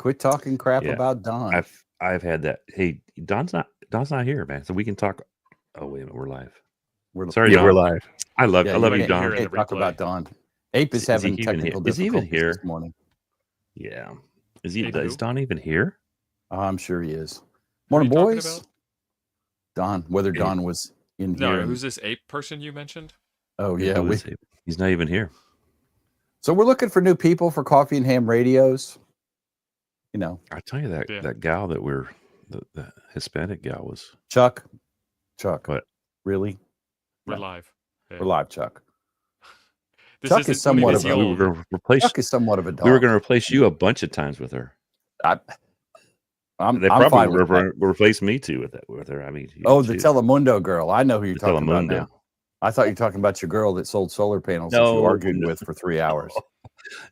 Quit talking crap Yeah. about Don. I've had that. Hey, Don's not here, man. So we can talk. Oh wait a minute, we're live. Sorry, Don. we're live. I love you, might Don. Can't talk about Don. Ape is having technical difficulties is he even here this morning. Yeah, is Don even here? I'm sure he is. Morning, boys. Don, whether Ape. Don was in No, here. who's this Ape person you mentioned? Oh yeah, he's not even here. So we're looking for new people for Coffee and Ham Radios. You know, I tell you that gal that the Hispanic gal was Chuck. What? Really? We're live. Yeah. We're live, Chuck. Chuck is somewhat of a. We were going to replace. Chuck is somewhat of a dog. We were going to replace you a bunch of times with her. I'm probably replaced me too with her. I mean, the Telemundo girl. I know who you're talking about now. I thought you were talking about your girl that sold solar panels that you argued with for 3 hours.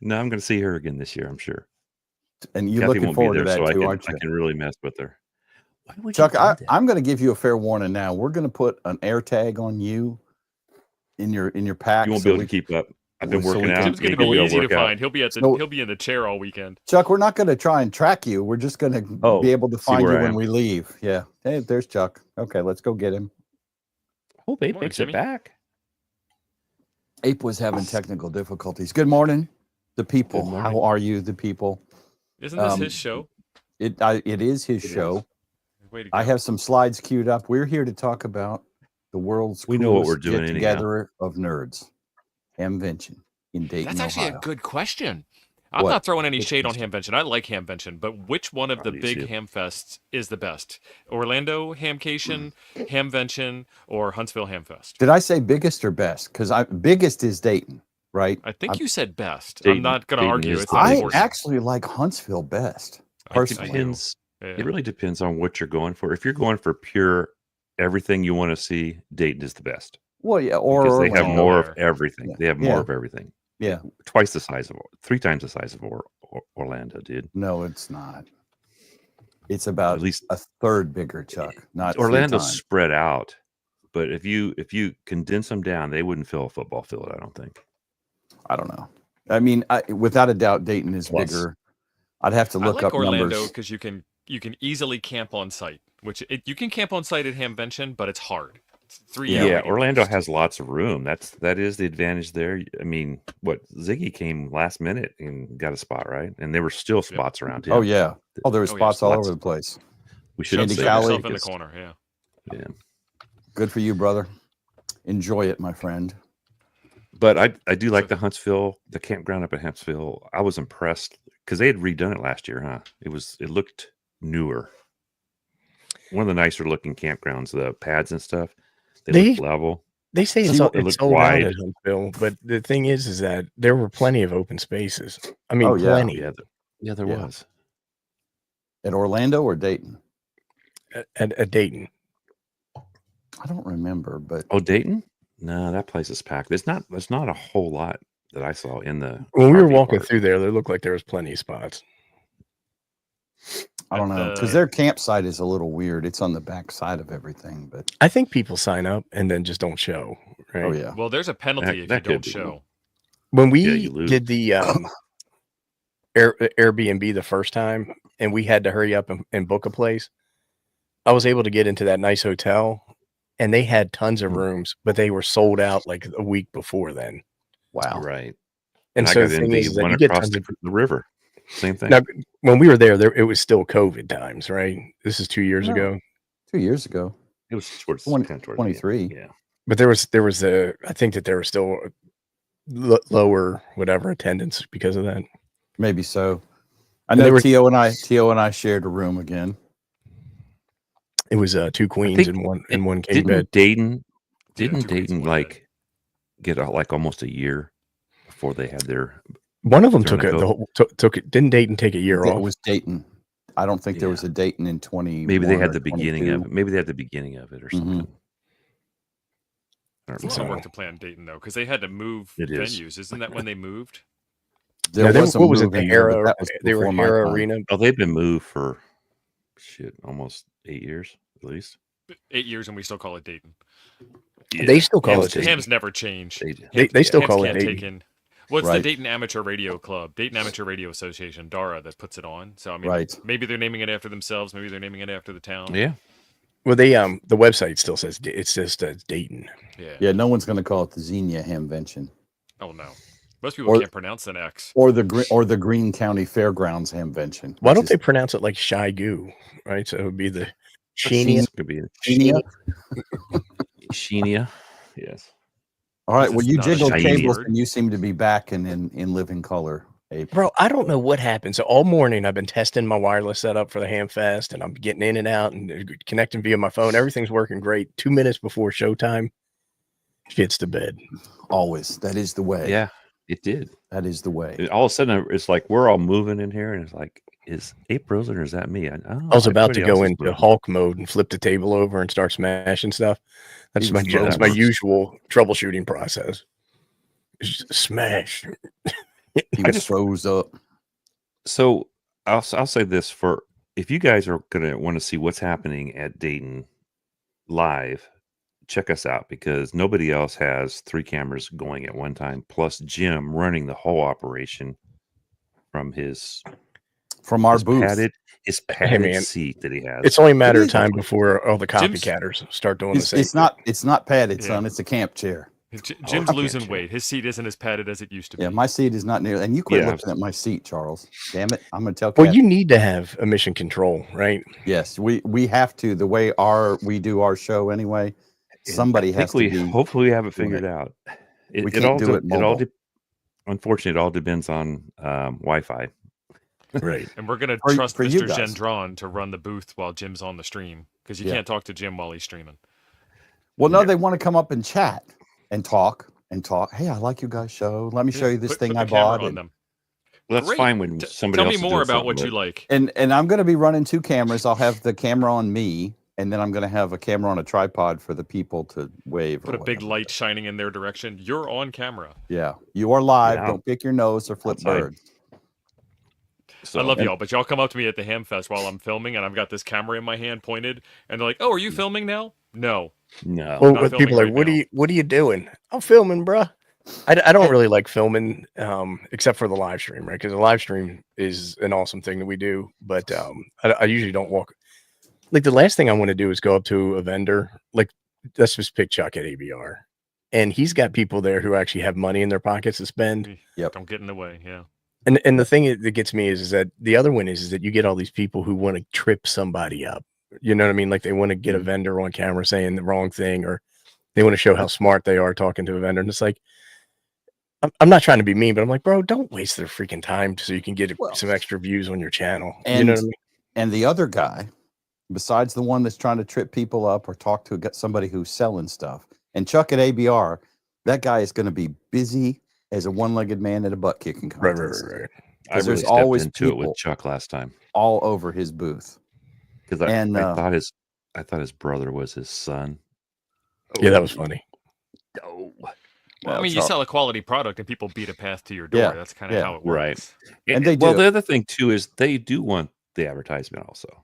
No, I'm going to see her again this year, I'm sure. And you're looking forward to that too, aren't you? I can really mess with her. Chuck, I'm going to give you a fair warning now. We're going to put an air tag on you in your pack. You won't be able to keep up. I've been working out. It's going to be easy to find. He'll be in the chair all weekend. Chuck, we're not going to try and track you. We're just going to be able to find you when we leave. Yeah. Hey, there's Chuck. Okay, let's go get him. Hope Ape makes it back. Ape was having technical difficulties. Good morning, the people. How are you, the people? Isn't this his show? It is his show. Way to go. I have some slides queued up. We're here to talk about the world's know what we're doing together of nerds. Hamvention in Dayton, That's actually Ohio. a good question. I'm not throwing any shade on Hamvention. I like Hamvention, but which one of the big ham fests is the best? Orlando Hamcation, Hamvention, or Huntsville Hamfest? Did I say biggest or best? Because biggest is Dayton, right? I think you said best. Dayton, I'm not going to argue. I actually like Huntsville best. Personally, it really depends on what you're going for. If you're going for pure everything you want to see, Dayton is the best. Well, yeah, because they have more of everything. Yeah. They have more of everything. Yeah, twice the size of, 3 times the size of Orlando, dude. No, it's not. It's about at least a third bigger, Chuck. Not Orlando's spread out, but if you condense them down, they wouldn't fill a football field. I don't think. I don't know. I mean, without a doubt, Dayton is bigger. I'd have to look up Orlando numbers because you can easily camp on site. You can camp on site at Hamvention, but it's hard. Orlando has lots of room. That is the advantage there. I mean, Ziggy came last minute and got a spot, right? And there were still spots around him. Oh yeah. There were spots all over the place. We should save yourself in the corner. Yeah. Good for you, brother. Enjoy it, my friend. But I do like the campground up at Huntsville. I was impressed because they had redone it last year, huh? It looked newer. One of the nicer looking campgrounds, the pads and stuff. They look level. They say it's sold out at Huntsville, but the thing is that there were plenty of open spaces. I mean, plenty. Yeah, there was. At Orlando or Dayton? At Dayton. I don't remember, but Dayton? No, that place is packed. There's not a whole lot that I saw in the. When we were walking through there looked like there was plenty of spots. I don't know, because their campsite is a little weird. It's on the back side of everything, but I think people sign up and then just don't show. Right? Oh yeah. Well, there's a penalty if you don't show. When we did the Airbnb the first time, and we had to hurry up and book a place, I was able to get into that nice hotel, and they had tons of rooms, but they were sold out like a week before then. Wow. Right. And so the thing is that you get across the river. Same thing. Now, when we were there, it was still COVID times, right? This is 2 years ago. 2 years ago. It was towards 23. Yeah. But there was I think that there was still lower whatever attendance because of that. Maybe so. I know Tio and I shared a room again. It was 2 queens and one king bed. Didn't Dayton like get like almost a year before they had their. One of them took it. Didn't Dayton take a year off? It was Dayton. I don't think there was a Dayton in 20. Maybe they had the beginning of it. Maybe they had the beginning of it or something. It's a lot of work to play on Dayton though, because they had to move venues. Isn't that when they moved? What was it? The Hera. They were Hera Arena. Oh, they've been moved for almost 8 years at least. 8 years, and we still call it Dayton. Yeah. They still call it Dayton. Ham's never changed. They still call it Dayton. Well, it's the Dayton Amateur Radio Club, Dayton Amateur Radio Association, DARA, that puts it on. So I mean, maybe they're naming it after themselves. Maybe they're naming it after the town. Yeah. Well, they the website still says Dayton. Yeah. No one's going to call it the Xenia Hamvention. Oh no, most people can't pronounce an X. Or the Greene County Fairgrounds Hamvention. Why don't they pronounce it like Shy Goo? Right, so it would be the Sheenia. Could be Sheenia. Sheenia. Yes. All right. Well, you jiggled cables, and you seem to be back in living color. Bro, I don't know what happened. So all morning I've been testing my wireless setup for the Hamfest, and I'm getting in and out and connecting via my phone. Everything's working great. 2 minutes before showtime, shit's to bed. Always. That is the way. Yeah, it did. That is the way. And all of a sudden, it's like we're all moving in here, and it's like, is April's or is that me? I was about to go into Hulk mode and flip the table over and start smashing stuff. That's my usual troubleshooting process. Just smash. He just froze up. So I'll say this, for if you guys are gonna want to see what's happening at Dayton live, check us out, because nobody else has 3 cameras going at one time, plus Jim running the whole operation from our booth. His padded seat that he has. It's only a matter of time before all the copycatters start doing the same. It's not padded, son. It's a camp chair. Jim's losing weight. His seat isn't as padded as it used to be. Yeah, my seat is not near. And you quit looking at my seat, Charles. Damn it! I'm going to tell. Well, you need to have emission control, right? Yes, we have to. The way we do our show anyway. Somebody has to. Hopefully, we have it figured out. We can't do it mobile. Unfortunately, it all depends on Wi-Fi. Right. And we're going to trust Mr. Gendron to run the booth while Jim's on the stream, because you can't talk to Jim while he's streaming. Well, no, they want to come up and chat and talk. Hey, I like you guys' show. Let me show you this thing I bought. Well, that's fine when somebody else. Tell me more about what you like. And I'm going to be running 2 cameras. I'll have the camera on me, and then I'm going to have a camera on a tripod for the people to wave. Put a big light shining in their direction. You're on camera. Yeah, you are live. Yeah. Don't pick your nose or flip birds. So, I love y'all, but y'all come up to me at the Hamfest while I'm filming, and I've got this camera in my hand pointed, and they're like, "Oh, are you filming now?" No. Well, people are like, "What are you doing?" I'm filming, bro. I don't really like filming, except for the live stream, right? Because the live stream is an awesome thing that we do, but I usually don't walk. Like, the last thing I want to do is go up to a vendor. Like, let's just pick Chuck at ABR, and he's got people there who actually have money in their pockets to spend. Yep. Don't get in the way. Yeah. And the thing that gets me is that the other one is that you get all these people who want to trip somebody up. You know what I mean? Like, they want to get a vendor on camera saying the wrong thing, or they want to show how smart they are talking to a vendor. And it's like, I'm not trying to be mean, but I'm like, bro, don't waste their freaking time so you can get some extra views on your channel. And, you know what I mean? And the other guy, besides the one that's trying to trip people up or talk to somebody who's selling stuff, and Chuck at ABR, that guy is going to be busy as a one-legged man at a butt kicking contest. Right. I really there's always into it with Chuck last time, all over his booth. Because I thought his brother was his son. Yeah, that was funny. Oh, well, I mean, you sell a quality product and people beat a path to your door. Yeah, that's kind of how it works. Right. And they do. Well, the other thing too is they do want the advertisement also.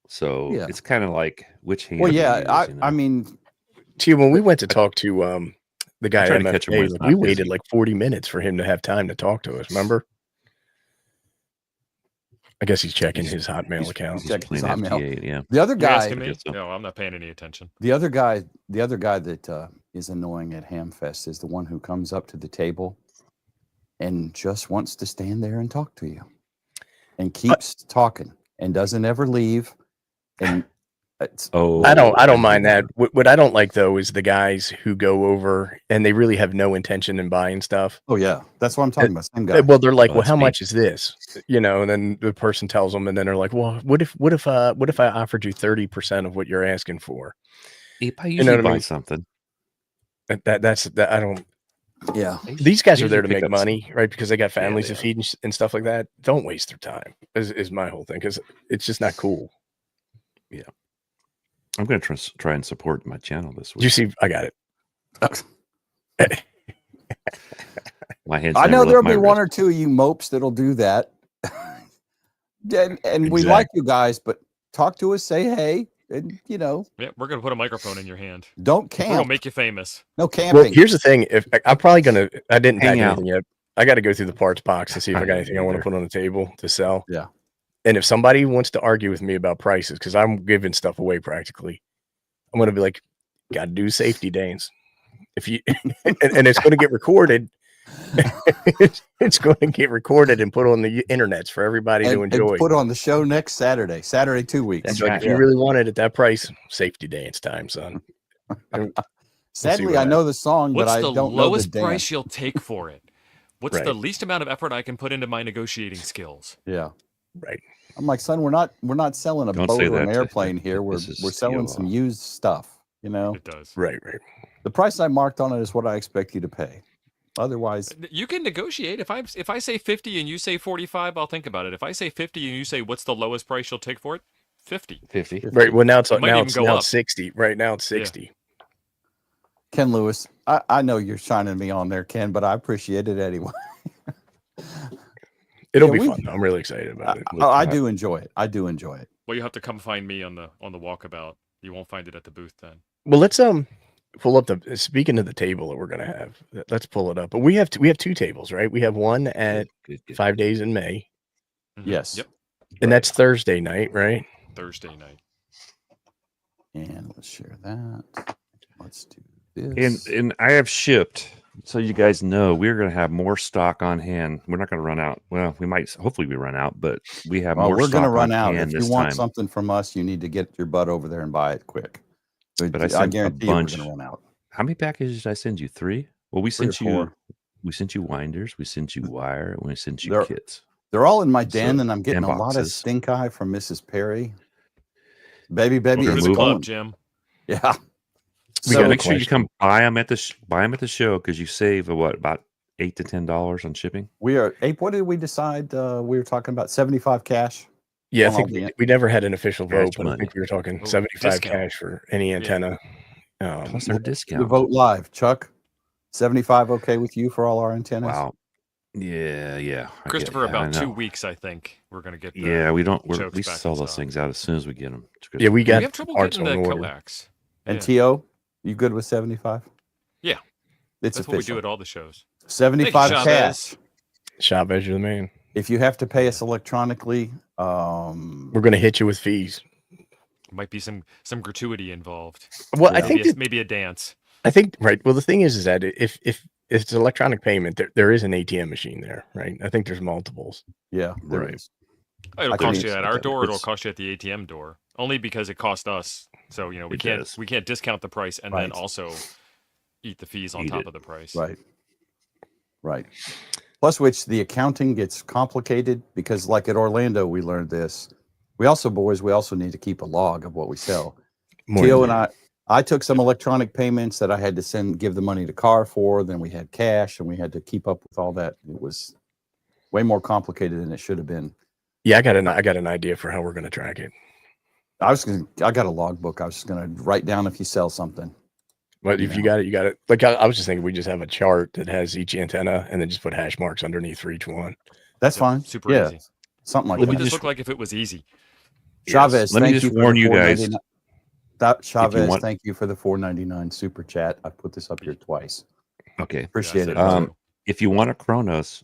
So it's kind of like which hand. Well, yeah, I mean, see, when we went to talk to the guy at MFA, we waited like 40 minutes for him to have time to talk to us. Remember? I guess he's checking his Hotmail account. He's checking his Hotmail. Yeah. The other guy. No, I'm not paying any attention. The other guy that is annoying at Hamfest is the one who comes up to the table and just wants to stand there and talk to you, and keeps talking and doesn't ever leave. And I don't mind that. What I don't like though is the guys who go over and they really have no intention in buying stuff. Oh yeah, that's what I'm talking about. Same guy. Well, they're like, well, how much is this? You know, and then the person tells them, and then they're like, well, what if I offered you 30% of what you're asking for? If I usually buy something. That's I don't. Yeah, these guys are there to make money, right? Because they got families to feed and stuff like that. Don't waste their time. Is my whole thing, because it's just not cool. Yeah. I'm going to try and support my channel this week. You see, I got it. My hands. I know there'll be one or two of you mopes that'll do that. and we like you guys, but talk to us, say hey, and yeah, we're going to put a microphone in your hand. Don't camp. We're going to make you famous. No camping. Well, here's the thing. If I'm probably going to, I didn't tag anything yet. I got to go through the parts box and see if I got anything I want to put on the table to sell. Yeah. And if somebody wants to argue with me about prices, because I'm giving stuff away practically, I'm going to be like, got to do safety, Danes. If you and it's going to get recorded. It's going to get recorded and put on the internets for everybody to enjoy. And put on the show next Saturday, 2 weeks. That's like, if you really want it at that price, safety dance time, son. Sadly, I know the song, but I don't know the lowest dance. price you'll take for it? What's the least amount of effort I can put into my negotiating skills? Yeah. Right. I'm like, son, we're not selling a boat or an airplane here. We're selling some used stuff, you know? It does. Right. The price I marked on it is what I expect you to pay. Otherwise, you can negotiate. If I say 50 and you say 45, I'll think about it. If I say 50 and you say what's the lowest price you'll take for it? 50. Right. Well, now it's 60. Right now it's 60. Yeah. Ken Lewis, I know you're shining me on there, Ken, but I appreciate it anyway. It'll be fun. I'm really excited about it. I do enjoy it. Well, you have to come find me on the walkabout. You won't find it at the booth then. Well, let's pull up speaking of the table that we're gonna have. Let's pull it up. But we have two tables, right? We have one at 5 days in May. Mm-hmm. Yes. Yep. And that's Thursday night, right? Thursday night. And let's share that. Let's do this. And I have shipped, so you guys know we're going to have more stock on hand. We're not going to run out. Well, we might. Hopefully, we run out, but we have more. We're going to run out. If you want something from us, you need to get your butt over there and buy it quick. But I guarantee we're going to run out. How many packages did I send you? 3? Well, we sent you. We sent you winders. We sent you wire. And we sent you kits. They're all in my den, and I'm getting a lot of stink eye from Mrs. Perry. Baby, it's club, Jim. Yeah. We got to make sure you come buy them at the show because you save about $8 to $10 on shipping. We are Ape. What did we decide? We were talking about 75 cash. Yeah, I think we never had an official vote, but I think we were talking 75 discount. cash for any antenna. Plus our discount. The vote live, Chuck. 75 okay with you for all our antennas? Wow. Yeah. Christopher, about 2 weeks, I think we're going to get. We sell those things out as soon as we get them. Yeah, we have trouble getting the coax. And T.O., you good with 75? Yeah. That's what we do at all the shows. 75 cash. Chavez, you're the man. If you have to pay us electronically, we're going to hit you with fees. Might be some gratuity involved. Well, I think maybe a dance. I think right. Well, the thing is that if it's electronic payment, there is an ATM machine there, right? I think there's multiples. Yeah, there is. It'll cost you at our door. It'll cost you at the ATM door. Only because it cost us. So we can't discount the price and then also eat the fees on top of the price. Right. Plus, which the accounting gets complicated because, like at Orlando, we learned this. We also need to keep a log of what we sell. Tio and I took some electronic payments that I had to give the money to Carr for. Then we had cash, and we had to keep up with all that. It was way more complicated than it should have been. Yeah, I got an idea for how we're going to track it. I got a logbook. I was just going to write down if you sell something. But if you got it, you got it. Like I was just thinking, we just have a chart that has each antenna, and then just put hash marks underneath for each one. That's fine. Super easy. Something like that. Would this look like if it was easy? Chavez, let me just warn you guys. Chavez, thank you for the $4.99 super chat. I put this up here twice. Okay, appreciate it. If you want a Kronos,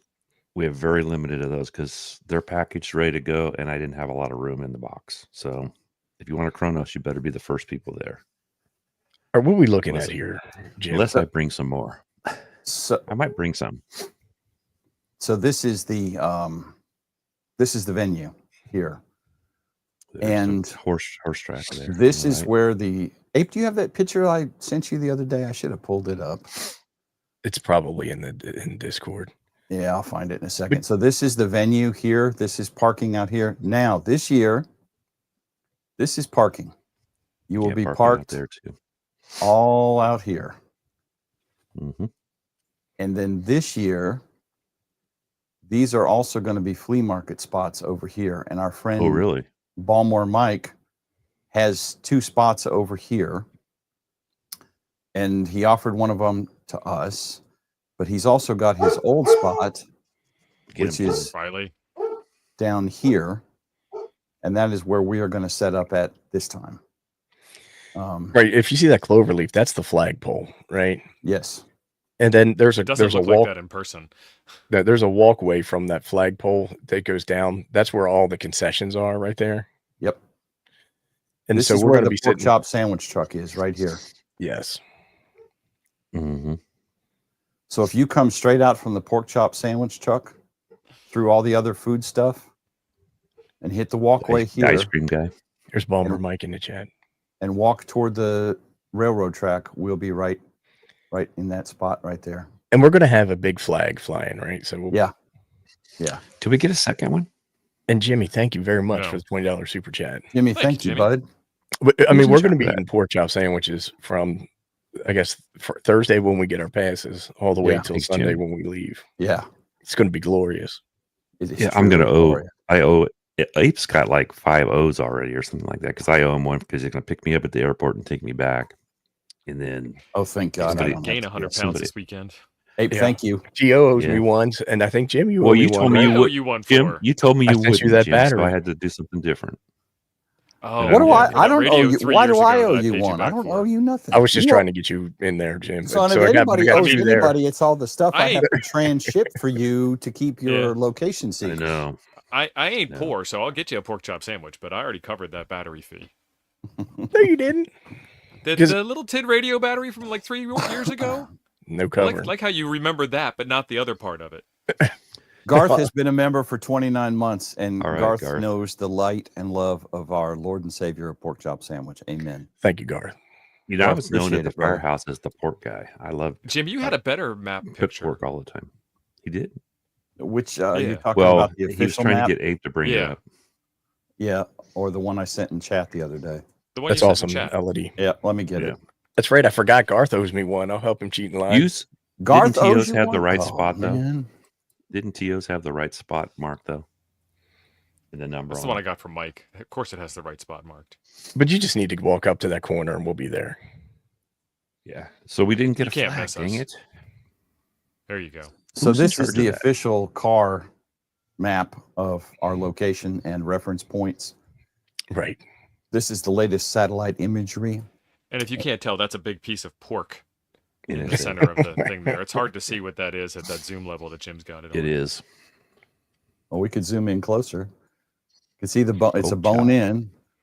we have very limited of those because they're packaged ready to go, and I didn't have a lot of room in the box. So if you want a Kronos, you better be the first people there. Or what are we looking at here, Jim? Unless I bring some more. So I might bring some. So this is the venue here. There's horse track there. This is where the Ape. Do you have that picture I sent you the other day? I should have pulled it up. It's probably in Discord. Yeah, I'll find it in a second. So this is the venue here. This is parking out here. Now this year, this is parking. You will be parked there too. All out here. Mm-hmm. And then this year, these are also going to be flea market spots over here. And our friend, really? Balmore Mike, has 2 spots over here. And he offered one of them to us. But he's also got his old spot, which is down here. And that is where we are going to set up at this time. Right. If you see that clover leaf, that's the flagpole, right? Yes. And then there's It doesn't look like that in person. There's a walkway from that flagpole that goes down. That's where all the concessions are, right there. Yep. And this so is we're where going to the be pork sitting. chop sandwich truck is, right here. Yes. Mm-hmm. So if you come straight out from the pork chop sandwich truck through all the other food stuff and hit the walkway The here ice cream guy. There's Bomber Mike in the chat. and walk toward the railroad track, we'll be right in that spot right there. And we're going to have a big flag flying, right? So Yeah. Did we get a second one? And Jimmy, thank you very much No. for the $20 super chat. Jimmy, Thank thank you, you, Jimmy. bud. I mean, Who's in we're going to charge be of eating pork chop sandwiches from, I guess, for Thursday when we get our passes, all the way Yeah. till Thanks, Sunday Jim. when we leave. Yeah. It's going to be glorious. It is Yeah, I'm gonna truly glorious. I owe Ape's got like 5 O's already or something like that because I owe him one because he's gonna pick me up at the airport and take me back, and then Oh, thank God. I Somebody don't have Gain to 100 guess. pounds this weekend. Abe, Yeah. thank you. Gio owes Yeah. me one, and I think Jim, you Well, owe me you one. told me right? you I owe would- you one Jim, for. you told me I you sent you wouldn't, that Jim, so I battery. had to do something different. Oh, What do yeah, I that don't radio owe you. 3 Why years do I ago owe that I you paid one? I back don't for. owe you nothing. I was just You trying to get you in there, Jim. Son, so if I got anybody to owes be there. anybody, it's all the stuff I I have to transship for you to keep your Yeah. location I secret. know. I ain't No. poor, so I'll get you a pork chop sandwich, but I already covered that battery fee. No, you didn't. The 'Cause- little tin radio battery from like 3 years ago? No cover. Like how you remember that, but not the other part of it. Garth has been a member for 29 months, and All right, Garth Garth. knows the light and love of our Lord and Savior of Pork Chop Sandwich. Amen. Thank you, Garth. You know, I Well, was known appreciate at the it, brother. firehouse as the pork guy. I loved Jim, you had a better map cooked picture. pork all the time. He did. Which Yeah. you're talking Well, about the he was official trying map? to get Abe to bring it Yeah. up. Yeah, or the one I sent in chat the other day. The one That's you awesome, sent in chat. Elodie. Yeah, let me get Yeah. it. That's right. I forgot Garth owes me one. I'll help him cheat in line. Use Garth Didn't owes TOs you have the one? right Oh, spot, though? man. Didn't TOs have the right spot marked though? And the number. That's the on one I it? got from Mike. Of course, it has the right spot marked. But you just need to walk up to that corner and we'll be there. Yeah. So we didn't get You a can't flag. miss Dang us. it. There you go. So Who's in this is charge of the that? official car map of our location and reference points. Right. This is the latest satellite imagery. And if you can't tell, that's a big piece of pork It in the is. center of the thing there. It's hard to see what that is at that zoom level that Jim's got it on. It is. Well, we could zoom in closer. You can see the bone. It's a Pork bone chop. in.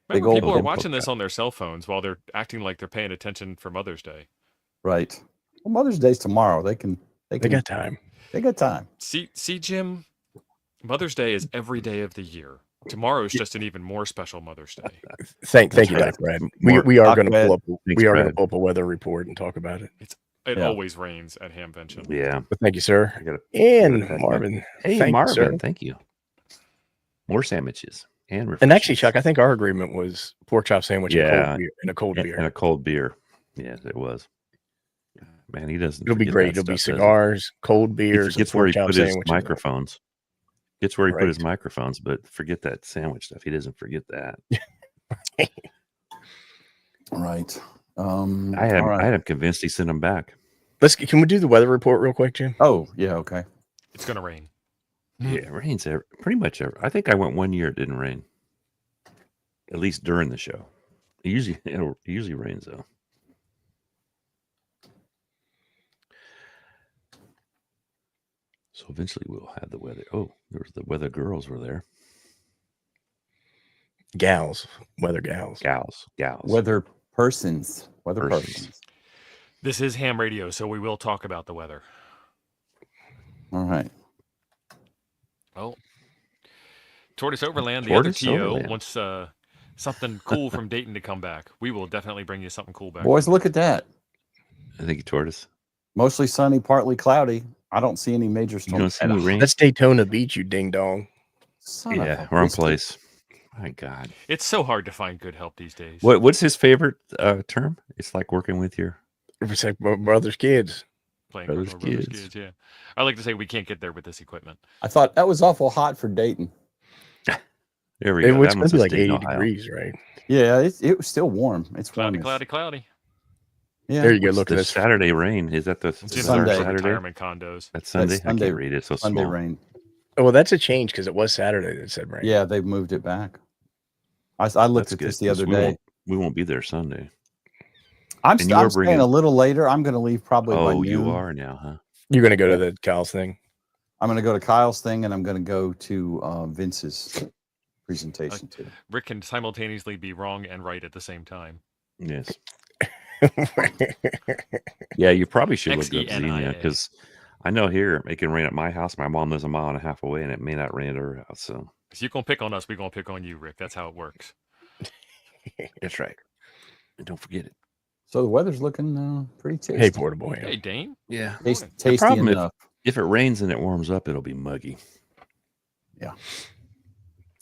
Big Remember, old people are pork watching chop. this on their cell phones while they're acting like they're paying attention for Mother's Day. Right. Well, Mother's Day's tomorrow. They They got time. time. See, Jim, Mother's Day is every day of the year. Tomorrow is just an even more special Mother's Day. Thank That's you, right. Doc Brad. More- We are Doc going to Brad. pull up. Thanks, We are going to Brad. pull up a weather report and talk about it. It Yeah. always rains at Hamvention. Yeah. But thank you, sir. I gotta, And Good. Marvin. hey, thank you, Marvin. sir. Thank you. More sandwiches and And actually, refreshments. Chuck, I think our agreement was pork chop sandwich Yeah. and a cold beer. And a cold beer. Yes, it was. Man, he doesn't. It'll be forget great. that It'll be stuff, does he? cigars, cold He beers, forgets and where pork he chop put his sandwiches. microphones. Gets where he put his Right. microphones, but forget that sandwich stuff. He doesn't forget that. Right. I all had right. him convinced he sent him back. Can we do the weather report real quick, Jim? Oh, yeah. Okay. It's going to rain. Yeah, it rains pretty much every. I think I went 1 year it didn't rain. At least during the show. It usually rains though. So eventually we'll have the weather. Oh, there was the weather girls were there. Gals, weather gals. Gals. Weather persons. Weather Persons. persons. This is ham radio, so we will talk about the weather. All right. Well, Tortoise Overland, the Tortoise other TO, Overland. wants something cool from Dayton to come back. We will definitely bring you something cool back. Boys, look at that. I think you tortoise. Mostly sunny, partly cloudy. I don't see any major You storms. don't see any rain? That's Daytona Beach, you ding dong. Son of Yeah, a wrong biscuit. place. My God. It's so hard to find good help these days. What's his favorite term? It's like working with your It's like my brother's kids. Playing Brothers with our brothers' Kids. kids, yeah. I like to say we can't get there with this equipment. I thought that was awful hot for Dayton. There we It go. was That going must to be have like stayed in 80 Ohio. degrees, right? Yeah, it was still warm. It's Cloudy, warm. cloudy, cloudy. Yeah. There you go. What's Look at the this. Saturday rain. Is that the It's is in that our Sunday. Saturday? retirement condos. That's Sunday. I Sunday- can't read it. So Sunday small. rain. Oh, well, that's a change because it was Saturday that said rain. Yeah, they've moved it back. I looked That's at good. this the 'cause other we day. won't- We won't be there Sunday. I'm And you are staying bringing- a little later. I'm going to leave probably by noon. You are now, huh? You're going to go to the Kyle's thing? I'm going to go to Kyle's thing, and I'm going to go to Vince's presentation too. Rick can simultaneously be wrong and right at the same time. Yes. Yeah, you probably should look up XENIA. Xenia, because I know here it can rain at my house. My mom lives a mile and a half away, and it may not rain at her house. So If you're going to pick on us, we're going to pick on you, Rick. That's how it works. that's right. And don't forget it. So the weather's looking pretty tasty. Hey, Portable. Hey, Dane. Yeah. Tasty problem enough. If it rains and it warms up, it'll be muggy. Yeah.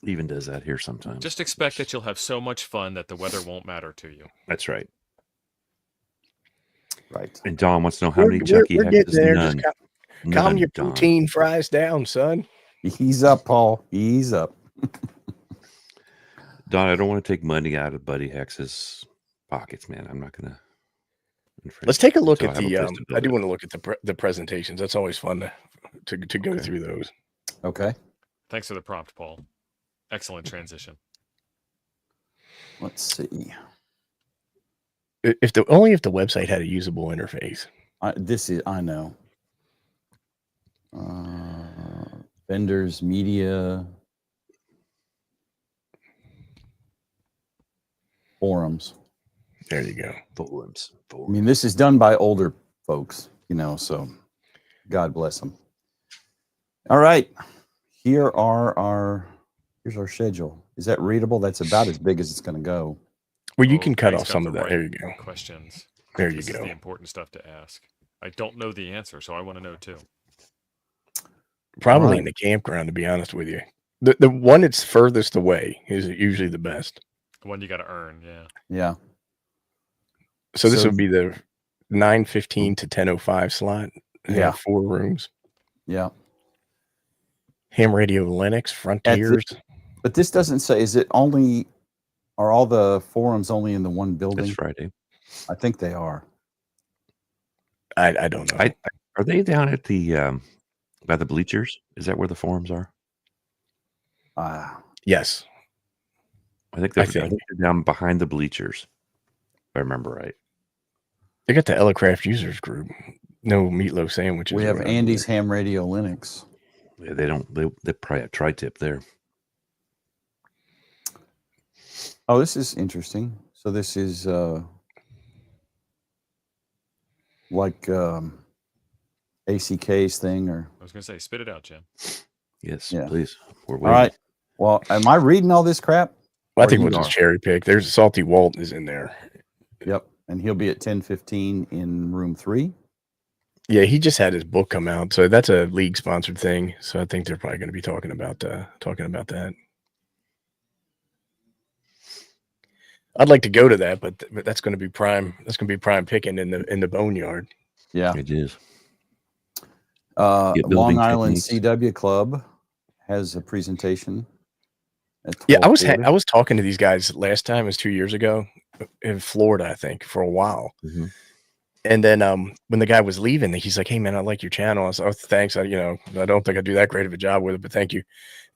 Even does that here sometimes. Just expect that you'll have so much fun that the weather won't matter to you. That's right. Right. And Don wants to know how many Chucky we're hexes. getting there. None. Just calm None, your Don. poutine fries down, son. Ease up, Paul. Ease up. Don, I don't want to take money out of Buddy Hex's pockets, man. I'm not gonna. Let's take a look until at I have a place to I build do it. want to look at the presentations. That's always fun to go Okay. through those. Okay. Thanks for the prompt, Paul. Excellent transition. Let's see. If the website had a usable interface. I know. Vendors, media, forums. There you go. Forums. I mean, this is done by older folks, so God bless them. All right. Here's our schedule. Is that readable? That's about as big as it's going to go. Well, you can cut Greg's off got some the of that. right There you go. Questions. There you This is go. the important stuff to ask. I don't know the answer, so I want to know too. Probably Right. in the campground, to be honest with you. The one that's furthest away is usually the best. The one you got to earn, yeah. Yeah. So this So- would be the 9:15 to 10:05 slot. They have 4 rooms. Yeah. Ham Radio Linux, Frontiers. But this doesn't say, are all the forums only in the one building? That's Friday. I think they are. I don't know. Are they down at the by the bleachers? Is that where the forums are? Yes. I think I they're down behind the bleachers. If I remember right. They got the Ellicraft users group. No meatloaf sandwiches. We have around Andy's here. Ham Radio Linux. Yeah, they probably have tri-tip there. Oh, this is interesting. So this is like ACK's thing, or I was going to say, spit it out, Jim. Yes, Yeah. please. We're all waiting. right. Well, am I reading all this crap? Well, I Or think you we'll just are. cherry pick. There's Salty Walt is in there. Yep. And he'll be at 10:15 in room 3. Yeah, he just had his book come out, so that's a league sponsored thing. So I think they're probably going to be talking about that. I'd like to go to that, but that's going to be prime. That's going to be prime picking in the boneyard. Yeah. It is. Long building Island techniques. CW Club has a presentation. At Yeah, I was 12:40. talking to these guys last time. It was 2 years ago in Florida, I think, for a while. Mhm. And then when the guy was leaving, he's like, "Hey man, I like your channel." I said, "Oh, thanks. I don't think I do that great of a job with it, but thank you."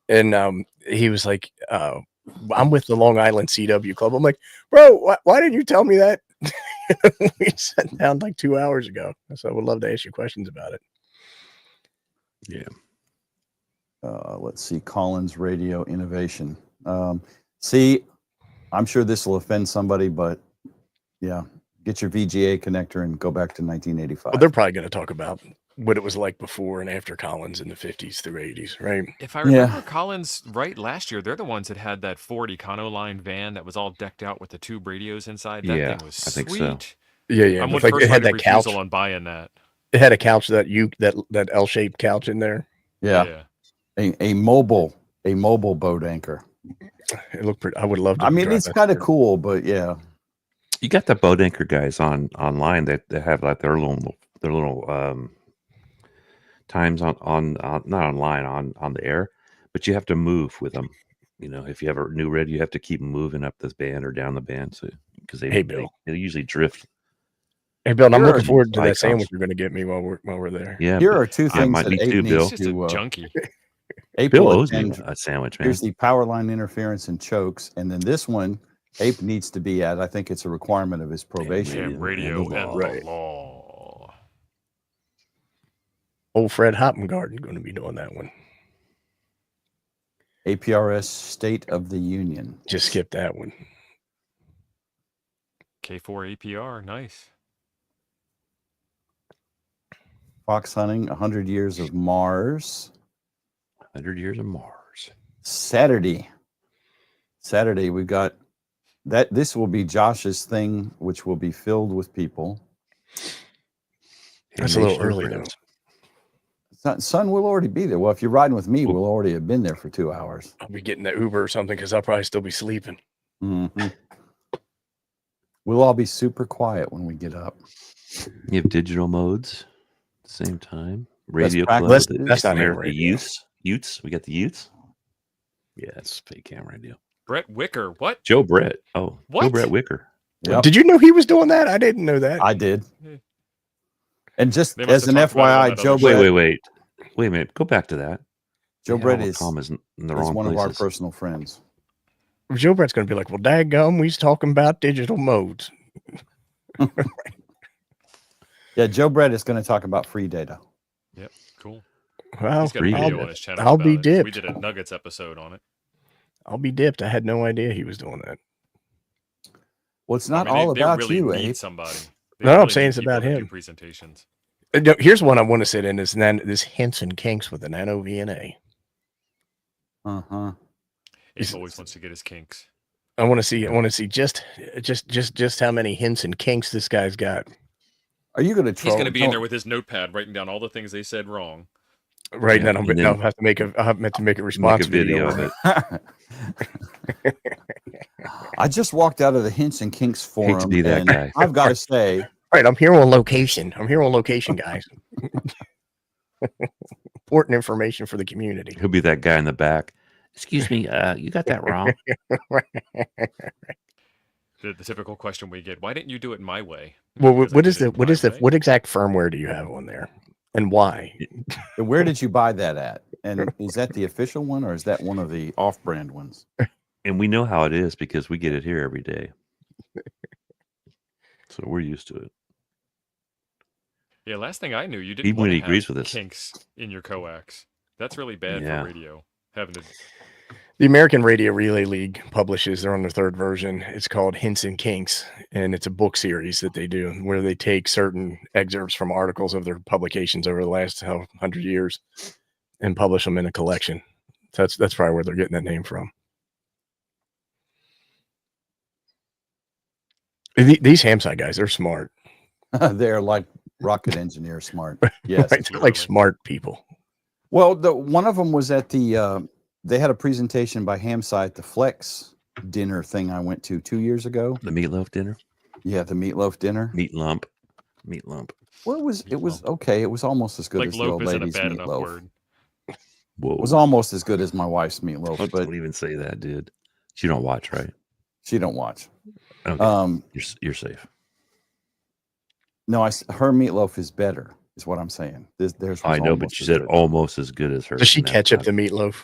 And he was like, "I'm with the Long Island CW Club." I'm like, "Bro, why didn't you tell me that?" We sat down like 2 hours ago. So I would love to ask you questions about it. Yeah. Let's see, Collins Radio Innovation. See, I'm sure this will offend somebody, but yeah, get your VGA connector and go back to 1985. Well, they're probably going to talk about what it was like before and after Collins in the 50s through 80s, right? If I remember Collins right last year, they're the ones that had that Ford Econoline van that was all decked out with the tube radios inside. That Yeah, thing was I think sweet. so. Yeah. I'm But with like, first it had right that of couch. refusal on buying that. It had a couch that L-shaped couch in there. yeah. A mobile boat anchor. It looked pretty. I would love to. I mean, drive it's that kind of thing. cool, but yeah. You got the boat anchor guys online that have like their little times on not online on the air, but you have to move with them. If you have a new radio, you have to keep moving up this band or down the band, so because Hey, Bill. they usually drift. Hey, Bill, I'm Here looking are forward to that icons. sandwich you're going to get me while we're there. Yeah, Here are two I things might that be Abe too, needs Bill. He's just a to. junkie. Abe Bill will owes me attend. a sandwich, man. Here's the power line interference and chokes, and then this one Ape needs to be at. I think it's a requirement of his probation. Ham radio and the Right. law. Old Fred Hoppengarden going to be doing that one. APRS State of the Union. Just skip that one. K4 APR, nice. Fox hunting, 100 Years of Mars. 100 Years of Mars. Saturday, we've got that. This will be Josh's thing, which will be filled with people. That's a little early, though. Son will already be there. Well, if you're riding with me, we'll already have been there for 2 hours. I'll be getting that Uber or something because I'll probably still be sleeping. Mm-hmm. We'll all be super quiet when we get up. You have digital modes at the same time. Radio practice. club. That's not America radio. Utes. We got the Utes. Yeah, it's fake ham radio. Brett Wicker, what? Joe Brett. Oh, What? Joe Brett Wicker. Yep, Did you know he was doing that? I didn't know that. I did. And just They must as an have talked about it on FYI, that Joe other Brett, Wait a minute. Go back to that. Joe Yeah, Brett all the is commas in the is wrong one of our places. personal friends. Joe Brett's going to be like, well, daggum, we was talking about digital modes. Yeah, Joe Brett is going to talk about free data. Cool. Well, He's got a Read video it. on his channel. I'll about be it. We dipped. did a Nuggets episode on it. I'll be dipped. I had no idea he was doing that. Well, it's I not mean, all they about really you, need Abe. somebody. No, I'm really saying need it's people about to do him. presentations. No, here's one I want to sit in is this Henson Kinks with the nano VNA. Uh-huh. Abe always wants to get his kinks. I want to see just how many Henson Kinks this guy's got. Are you going to troll? He's going to be in there with his notepad, writing down all the things they said wrong. Right, Yeah, and and then- I'll have to make a response Make a video of it. I just walked out of the Hints and Kinks Hate forum. to be that and guy. I've got to say, Right, I'm here on location. Guys. Important information for the community. He'll be that guy in the back. Excuse me, you got that wrong. The typical question we get: why didn't you do it my way? Well, Because I what did is it my way. what exact firmware do you have on there, and why? where did you buy that at? And is that the official one or is that one of the off-brand ones? And we know how it is because we get it here every day. So we're used to it. Yeah, last thing I knew, you didn't Even when want he to agrees have with us. kinks in your coax. That's really bad Yeah. for radio. Having to The American Radio Relay League publishes. They're on their third version. It's called Hints and Kinks, and it's a book series that they do where they take certain excerpts from articles of their publications over the last 100 years and publish them in a collection. So that's probably where they're getting that name from. These Hamside guys, they're smart. They're like rocket engineer smart. Yes. Right? They're like smart people. Well, one of them was at the, they had a presentation by Hamside at the Flex dinner thing I went to 2 years ago. The meatloaf dinner? Yeah, the meatloaf dinner. Meat lump. Meat lump. Well, it was okay. It was almost as good like as the loaf old isn't a lady's bad enough meatloaf. word. Whoa. It was almost as good as my wife's meatloaf, but Don't even say that, dude. You don't watch, right? she don't watch. Okay. You're safe. No, her meatloaf is better, is what I'm saying. Theirs was I know, but almost you as said good. almost as good as hers. Does she and that's ketchup not- the meatloaf?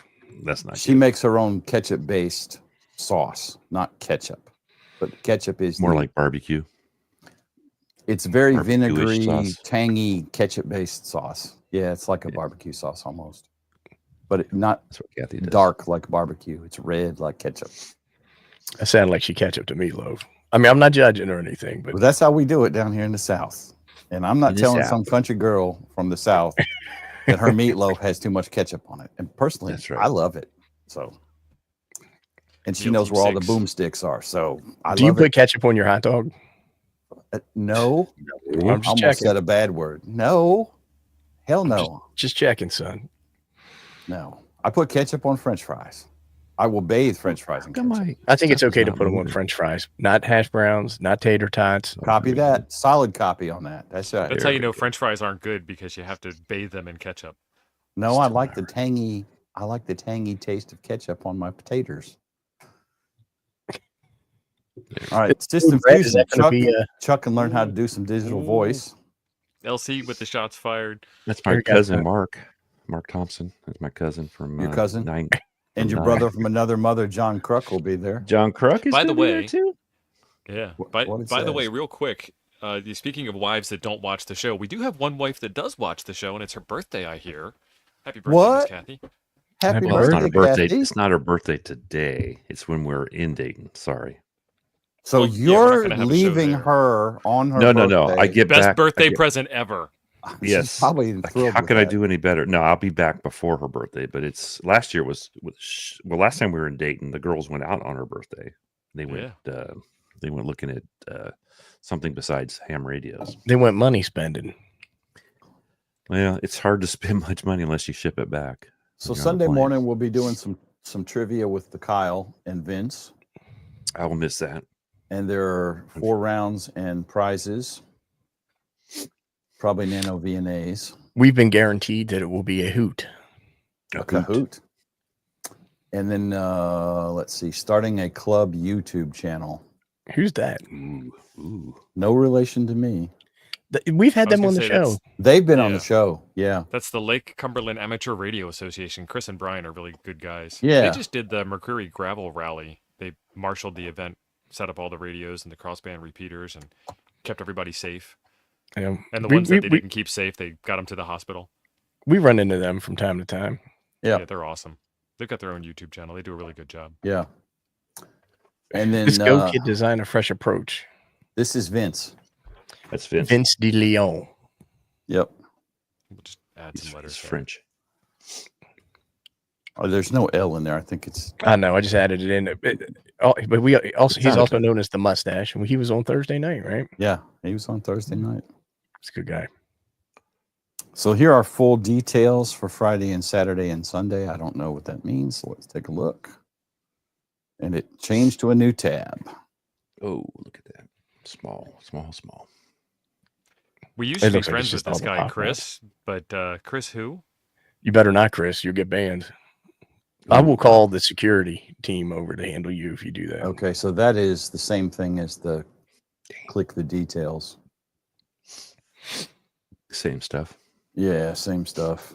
That's not She good. makes her own ketchup-based sauce, not ketchup. But ketchup is More the- like barbecue. it's very barbecue-ish vinegary, sauce. tangy ketchup-based sauce. Yeah, it's like a barbecue sauce almost, but not That's what Kathy does. dark like barbecue. It's red like ketchup. That sounded like she ketchup the meatloaf. I mean, I'm not judging or anything, but But that's how we do it down here in the South. And I'm not In the telling South. some country girl from the South that her meatloaf has too much ketchup on it. And personally, That's right. I love it. So, and she Meal knows Team where all the 6. boomsticks are. So I do you love put it. ketchup on your hot dog? No, I'm just almost checking. said a bad word. No, hell no, Just checking, son. no. I put ketchup on French fries. I will bathe French fries in Come ketchup. on. I think it's Stuff is okay to not put them on moving. French fries, not hash browns, not tater tots. Copy that. Solid copy on that. That's right. That's There how you we know go. French fries aren't good because you have to bathe them in ketchup. No, I like the tangy. I like the tangy taste of ketchup on my potatoes. All right, system Red, is fusion. that gonna Chuck, be, Chuck can learn how to do some digital voice. LC with the shots fired. That's There my you go. cousin, Mark. Mark Thompson. That's my cousin from Your cousin? Nine. And your brother from another mother, John Kruk, will be there. John Kruk is By the gonna be there way, too. Yeah. What By the way, says. real quick, speaking of wives that don't watch the show, we do have one wife that does watch the show, and it's her birthday, I hear. Happy birthday, Miss What? Kathy. Happy Well, Well, it's birthday, not her birthday. Kathy. It's not her birthday today. It's when we're in Dayton. Sorry. So Well, yeah, we're not you're gonna have a show leaving there. her on her No. birthday. I get Best back. birthday present ever. She's Yes. probably Like, thrilled how with can I that. do any better? No, I'll be back before her birthday. But it's last year was last time we were in Dayton, the girls went out on her birthday. They went looking at something besides ham radios. They went money spending. Well, it's hard to spend much money unless you ship it back. So You're on a Sunday plane. morning we'll be doing some trivia with the Kyle and Vince, I will miss that. and there are 4 rounds and prizes. Probably nano VNAs. We've been guaranteed that it will be a hoot. A Kahoot. And then let's see, starting a club YouTube channel. Who's that? Ooh. No relation to me. We've had I was them on gonna the say show. that's- They've been on Yeah. the show. Yeah. That's the Lake Cumberland Amateur Radio Association. Chris and Brian are really good guys. Yeah. They just did the Mercury Gravel Rally. They marshaled the event, set up all the radios and the crossband repeaters, and kept everybody safe. Yeah. And the We- ones that they we- didn't keep safe, they got them to the hospital. We run into them from time to time. Yeah. Yeah, they're awesome. They've got their own YouTube channel. They do a really good job. Yeah. And then This Go Kid design a fresh approach. this is Vince. That's Vince. Vince de Leon. Yep. We'll just add He's, some letters. he's there. French. Oh, there's no L in there. I think it's I know. I just added it in. But we also, he's sounded also known as the Mustache. And he was on Thursday night, right? yeah. He was on Thursday night. He's a good guy. So here are full details for Friday and Saturday and Sunday. I don't know what that means. So let's take a look. And it changed to a new tab. Oh, look at that. Small. We used to be looks like friends it's with just this all guy, the Chris, but Chris who? You better not, Chris. You'll get banned. I will call the security team over to handle you if you do that. Okay, so that is the same thing as the click the details. Same stuff. Yeah, same stuff.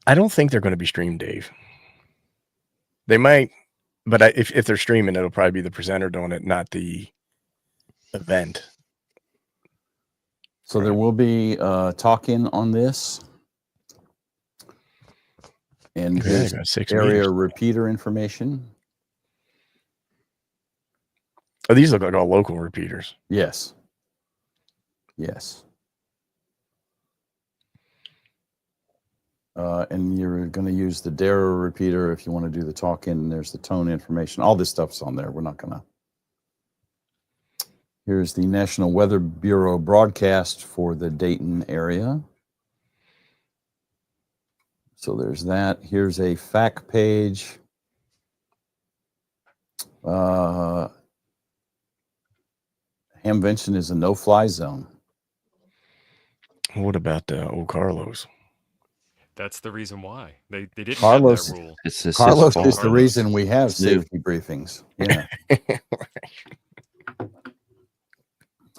I don't think they're going to be streamed, Dave. They might, but if they're streaming, it'll probably be the presenter doing it, not the event. So there will be talking on this. And Yeah, here's I got 6 area meters. repeater information. Oh, these look like all local repeaters. Yes. Yes. And you're going to use the Dara repeater if you want to do the talk-in. There's the tone information. All this stuff's on there. We're not going to. Here's the National Weather Bureau broadcast for the Dayton area. So there's that. Here's a fact page. Hamvention is a no-fly zone. What about old Carlos? That's the reason why they didn't Carlos- have that rule. It's his Carlos fault. is the reason we have It's new. safety briefings. Yeah.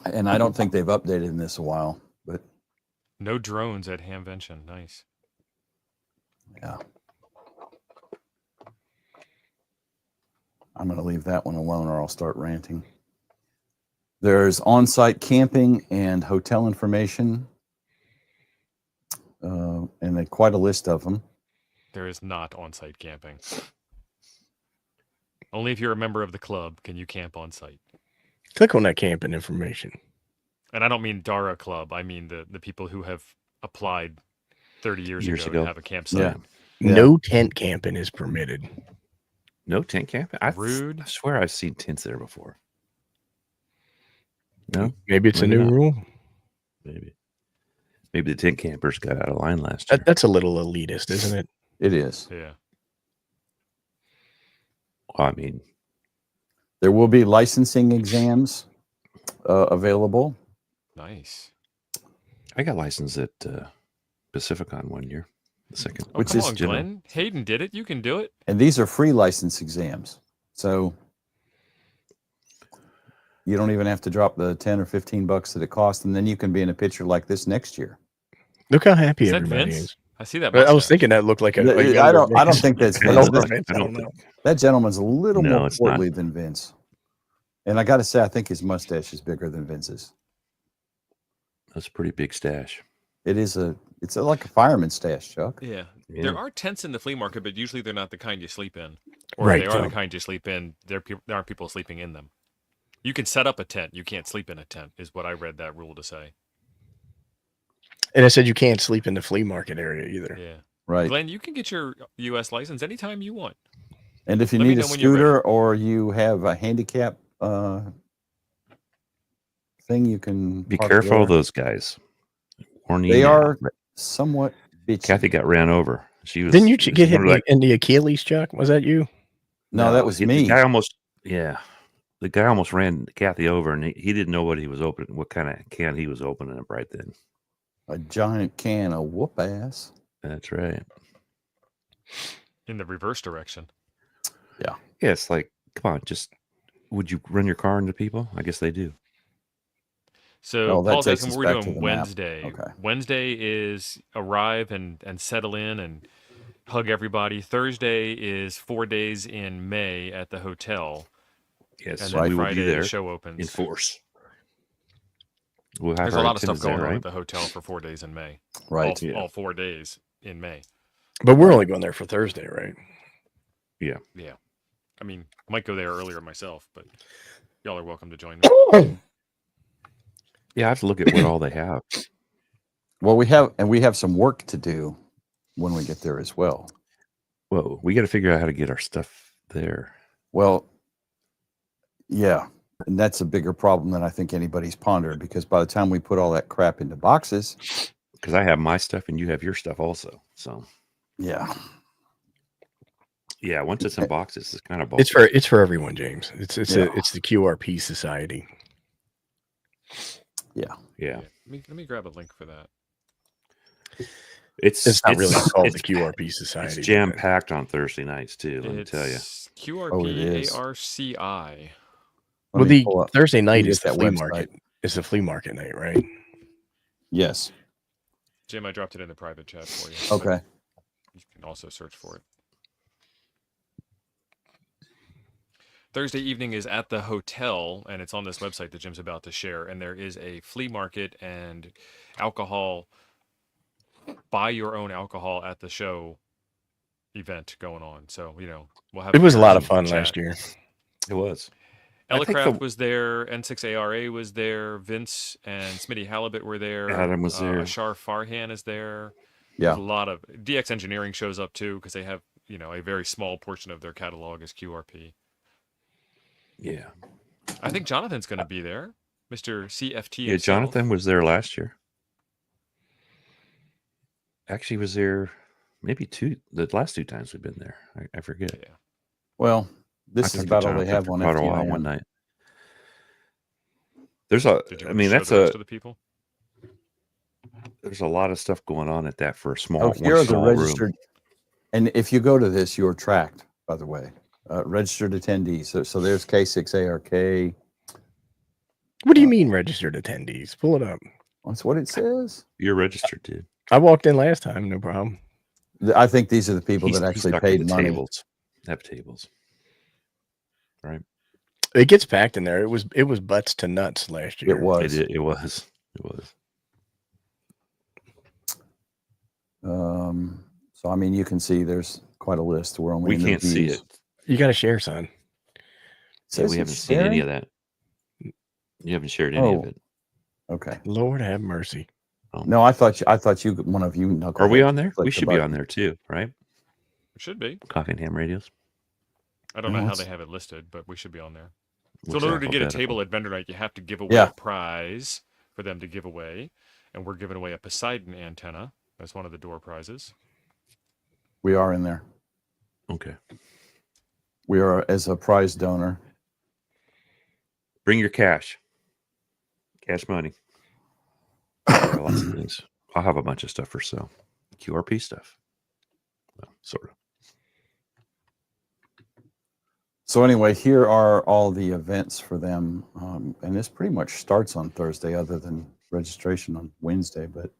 And I don't think they've updated in this a while, but No drones at Hamvention. Nice. yeah. I'm going to leave that one alone or I'll start ranting. There's on-site camping and hotel information. And quite a list of them. There is not on-site camping. Only if you're a member of the club can you camp on site. Click on that camping information. And I don't mean Dara Club. I mean the people who have applied 30 years ago ago. to have a campsite. Yeah. Yeah. No tent camping is permitted. No tent camping. Rude. I swear I've seen tents there before. No, Maybe it's Maybe a new not. rule. Maybe the tent campers got out of line last year. That's a little elitist, isn't it? It is. Yeah. I mean, There will be licensing exams available. Nice. I got licensed at Pacificon one year. The second, Oh, Which come is on, general. Glenn. Hayden did it. You can do it. And these are free license exams. So you don't even have to drop the 10 or 15 bucks that it costs. And then you can be in a picture like this next year. Look how happy Is that everybody Vince? is. I see that. I was mustache. thinking that looked like a I don't think that's I Vince. don't know. That gentleman's a little No, more it's not. portly than Vince. And I got to say, I think his mustache is bigger than Vince's. That's a pretty big stash. It's like a fireman stash, Chuck. Yeah. Yeah. There are tents in the flea market, but usually they're not the kind you sleep in. Or Right, if they are so- the kind you sleep in, there aren't people sleeping in them. You can set up a tent. You can't sleep in a tent, is what I read that rule to say. And it said you can't sleep in the flea market area either. Yeah. Right. Glenn, you can get your U.S. license anytime you want. And if you Let me need a know when you're ready. scooter or you have a handicap thing, you can Be park careful of there. those guys. Warning They you now. are somewhat bitchy. Kathy got ran over. She was. Didn't you she was get hit literally in the Achilles, Chuck? Was that you? No, that was the me. guy almost. Yeah, the guy almost ran Kathy over, and he didn't know what he was opening. What kind of can he was opening up right then? A giant can of whoop ass. That's right. In the reverse direction. Yeah, it's like, come on, just would you run your car into people? I guess they do. So Oh, that Paul's takes asking us what we're back to doing the map. Wednesday. Okay. Wednesday is arrive and settle in and hug everybody. Thursday is 4 days in May at the hotel. Yes, And so then we will Friday be the there show opens. in force. We'll have There's a our lot of stuff antennas going there, on right? at the hotel for 4 days in May. Right. All 4 days in May. But we're only going there for Thursday, right? Yeah. I mean, I might go there earlier myself, but y'all are welcome to join me. Yeah, I have to look at what all they have. Well, we have some work to do when we get there as well. Well, we got to figure out how to get our stuff there. Well, yeah, and that's a bigger problem than I think anybody's pondered, because by the time we put all that crap into boxes, Because I have my stuff and you have your stuff also. So yeah, once it's in boxes, it's kind of It's for everyone, James. It's Yeah. it's the QRP Society. yeah. Let me grab a link for that. It's not really called it's the QRP Society. It's jam packed on Thursday nights too. Let me tell you. QRP Oh, it is. ARCI. Well, the Thursday night get is the that flea website. market. It's the flea market night, right? Yes. Jim, I dropped it in the private chat for you. Okay. You can also search for it. Thursday evening is at the hotel, and it's on this website that Jim's about to share. And there is a flea market and alcohol, buy your own alcohol at the show event going on. So, we'll have. It was a lot of pictures in fun the last chat. year. It was. I think Ellicraft was there. N6ARA was there. Vince and Smitty Halibut were there. Adam was there. Ashar Farhan is there. Yeah. There's a lot of DX Engineering shows up too, because they have a very small portion of their catalog is QRP. Yeah. I think Jonathan's going to be there, Mr. CFT. Yeah, himself. Jonathan was there last year. Actually, was there maybe the last 2 times we've been there. I forget. Yeah. Well, this I is talked to about all they Jonathan have for on quite a while FTIN. one night. There's a. Did you I want mean, to show that's the rest a. of the people? There's a lot of stuff going on at that for a small. Oh, one here are the small room. registered. And if you go to this, you're tracked, by the way. Registered attendees. So there's K6ARK. What do you mean registered attendees? Pull it up. That's what it says. You're registered, dude. I walked in last time, no problem. I think these are the people He's that actually talking paid the money. tables. Have tables. Right. It gets packed in there. It was butts to nuts last year. It was. It was. So I mean, you can see there's quite a list. We're only We in the can't see V's. it. You got to share, son. Yeah, Says we it's haven't seen any sharing? of that. You haven't shared any of Oh. it. Okay. Lord have mercy. No, I thought one of you. Are we on there? clicked We the should be button. on there too, right? It should be. Coffee and Ham Radios. I don't No, know how it's- they have it listed, but we should be on there. So Which in order to get a alphabetical? table at vendor night, you have to give away Yeah. a prize for them to give away, and we're giving away a Poseidon antenna. That's one of the door prizes. We are in there. Okay. We are as a prize donor. Bring your cash. Cash money. There are lots of things. I'll have a bunch of stuff for sale. QRP stuff. Well, sort of. So anyway, here are all the events for them, and this pretty much starts on Thursday, other than registration on Wednesday. But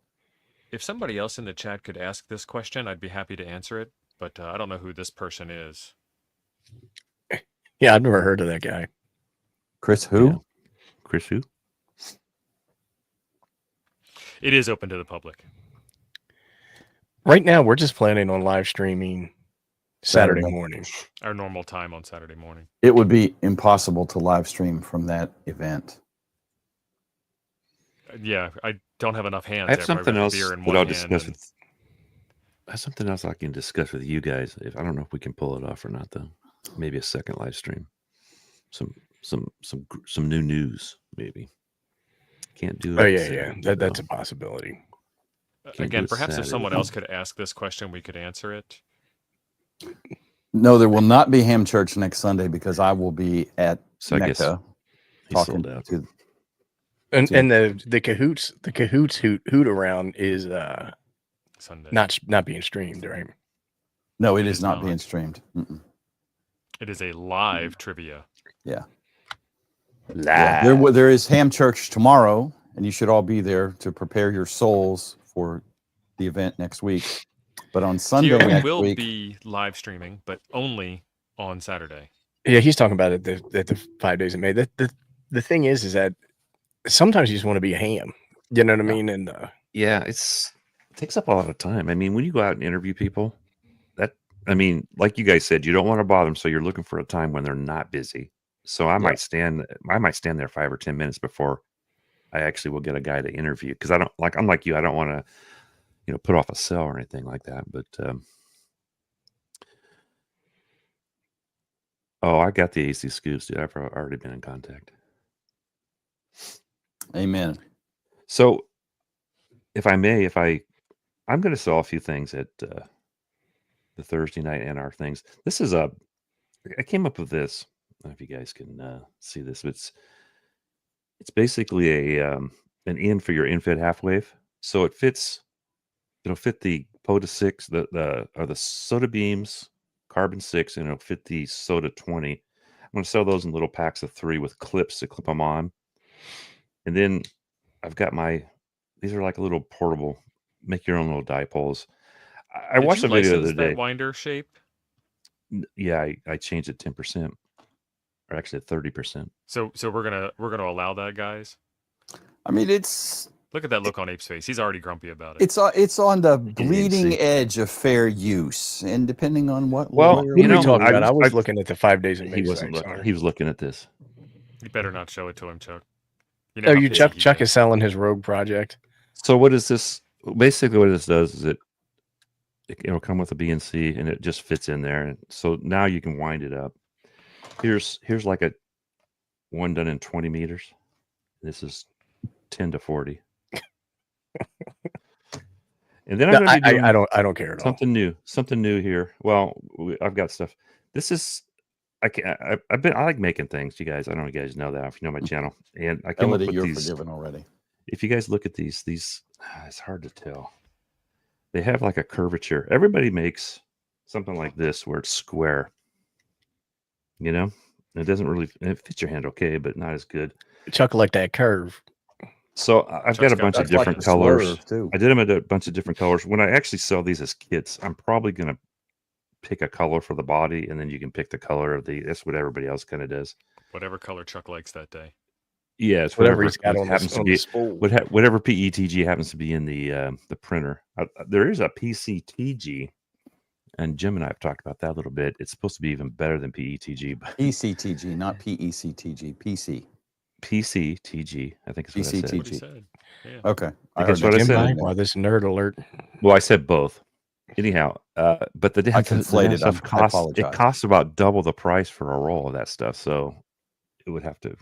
if somebody else in the chat could ask this question, I'd be happy to answer it. But I don't know who this person is. Yeah, I've never heard of that guy. Chris who? Yeah. Chris who? It is open to the public. Right now, we're just planning on live streaming Saturday morning. Our normal time on Saturday morning. It would be impossible to live stream from that event. Yeah, I don't have enough hands. I have there, something probably else beer in that one I'll hand discuss and- with. I have something else I can discuss with you guys. If I don't know if we can pull it off or not, though. Maybe a second live stream. Some new news, maybe. Can't do it. Oh, yeah, Saturday, yeah. That's though. a possibility. Can't do Again, it perhaps if Saturday. someone else could ask this question, we could answer it. No, there will not be Ham Church next Sunday because I will be at So I guess Mecca he talking sold out. to. And Yeah. and the cahoots hoot around is Sunday. not being streamed, right? No, it It is is not not. being streamed. Mm-mm. It is a live trivia. Yeah. Live. There is Ham Church tomorrow, and you should all be there to prepare your souls for the event next week. But on Sunday Here we next will week, be live streaming, but only on Saturday. Yeah, he's talking about it at the 5 days in May. The thing is that sometimes you just want to be a ham. You know what I mean? And Yeah, it takes up a lot of time. I mean, when you go out and interview people, like you guys said, you don't want to bother them, so you're looking for a time when they're not busy. So I might stand there 5 or 10 minutes before I actually will get a guy to interview, because I'm like you, I don't want to, put off a sell or anything like that. But I got the AC scoops, dude. I've already been in contact. amen. So, if I may, I'm going to sell a few things at the Thursday night and our things. This is I came up with this. I don't know if you guys can see this. But it's basically an in for your infit half wave. So it'll fit the POTA 6, the soda beams, carbon 6, and it'll fit the soda 20. I'm going to sell those in little packs of 3 with clips to clip them on. And then I've got these are like a little portable, make your own little dipoles. I Did watched you a video the license other day. that winder shape? Yeah, I changed it 10%, or actually 30%. So we're gonna allow that, guys. I mean, it's Look at that look on Ape's face. He's already grumpy about it. it's on the didn't bleeding see. edge of fair use, and depending on what. Well, lawyer what you are we know, talking about? I was I- looking at the 5 days in May. He wasn't site, looking. sorry. He was looking at this. You better not show it to him, Chuck. You Oh, how you pissy Chuck he Chuck gets. is selling his rogue project. So what is this? Basically, what this does is it'll come with a BNC, and it just fits in there. And so now you can wind it up. Here's like a one done in 20 meters. This is 10 to 40. And then I'm No, going to be doing I don't care at all. something new here. Well, I've got stuff. This is I like making things, you guys. I don't know if you guys know that if you know my channel. And I came up Elodie, with you're these. forgiven already. If you guys look at these, it's hard to tell. They have like a curvature. Everybody makes something like this where it's square. It doesn't really, it fits your hand okay, but not as good. Chuck like that curve. So I've got a bunch of That's like different a colors. swerve, too. I did them in a bunch of different colors. When I actually sell these as kits, I'm probably going to pick a color for the body, and then you can pick the color of that's what everybody else kind of does. Whatever color Chuck likes that day. Yeah, it's Whatever he's got on happens the to be. spool. Whatever PETG happens to be in the printer. There is a PCTG, and Jim and I have talked about that a little bit. It's supposed to be even better than PETG, but PCTG, not PECTG. PC. PCTG, I think is what I said. PCTG. What he said. Yeah. Okay. I guess heard what I that. said. Wow, this nerd alert. Well, I said both. Anyhow, but the I damn conflated. stuff I costs. It apologize. costs about double the price for a roll of that stuff, so it would have to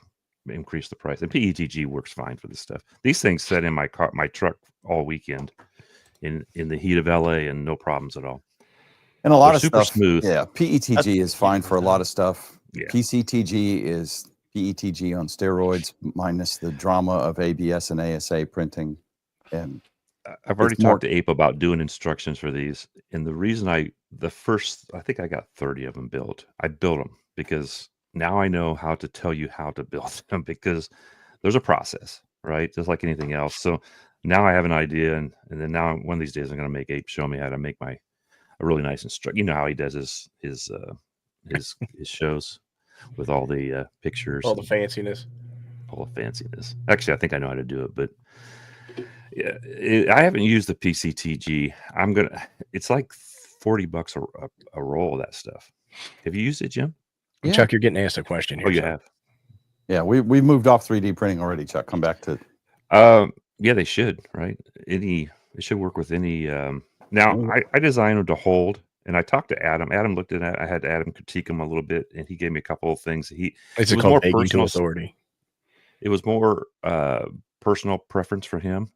increase the price. And PETG works fine for this stuff. These things sit in my truck all weekend in the heat of LA, and no problems at all. And a lot They're of super stuff. smooth. Yeah, PETG is fine for a lot of stuff. Yeah. PCTG is PETG on steroids, minus the drama of ABS and ASA printing. And I've already It's more- talked to Ape about doing instructions for these, and the reason I think I got 30 of them built. I built them because now I know how to tell you how to build them, because there's a process, right? Just like anything else. So now I have an idea, and then now one of these days I'm going to make Ape show me how to make a really nice instruction. You know how he does his shows with all the pictures, All the fanciness. all the fanciness. Actually, I think I know how to do it, but yeah, I haven't used the PCTG. It's like $40 a roll of that stuff. Have you used it, Jim? Yeah. Chuck, you're getting asked a question here. Oh, you so. have. Yeah, we moved off 3D printing already, Chuck. Come back to Yeah, they should, right? It should work with any. Now, I designed them to hold, and I talked to Adam. Adam looked at it. I had Adam critique him a little bit, and he gave me a couple of things. It was called more begging to personal authority. It was more personal preference for him,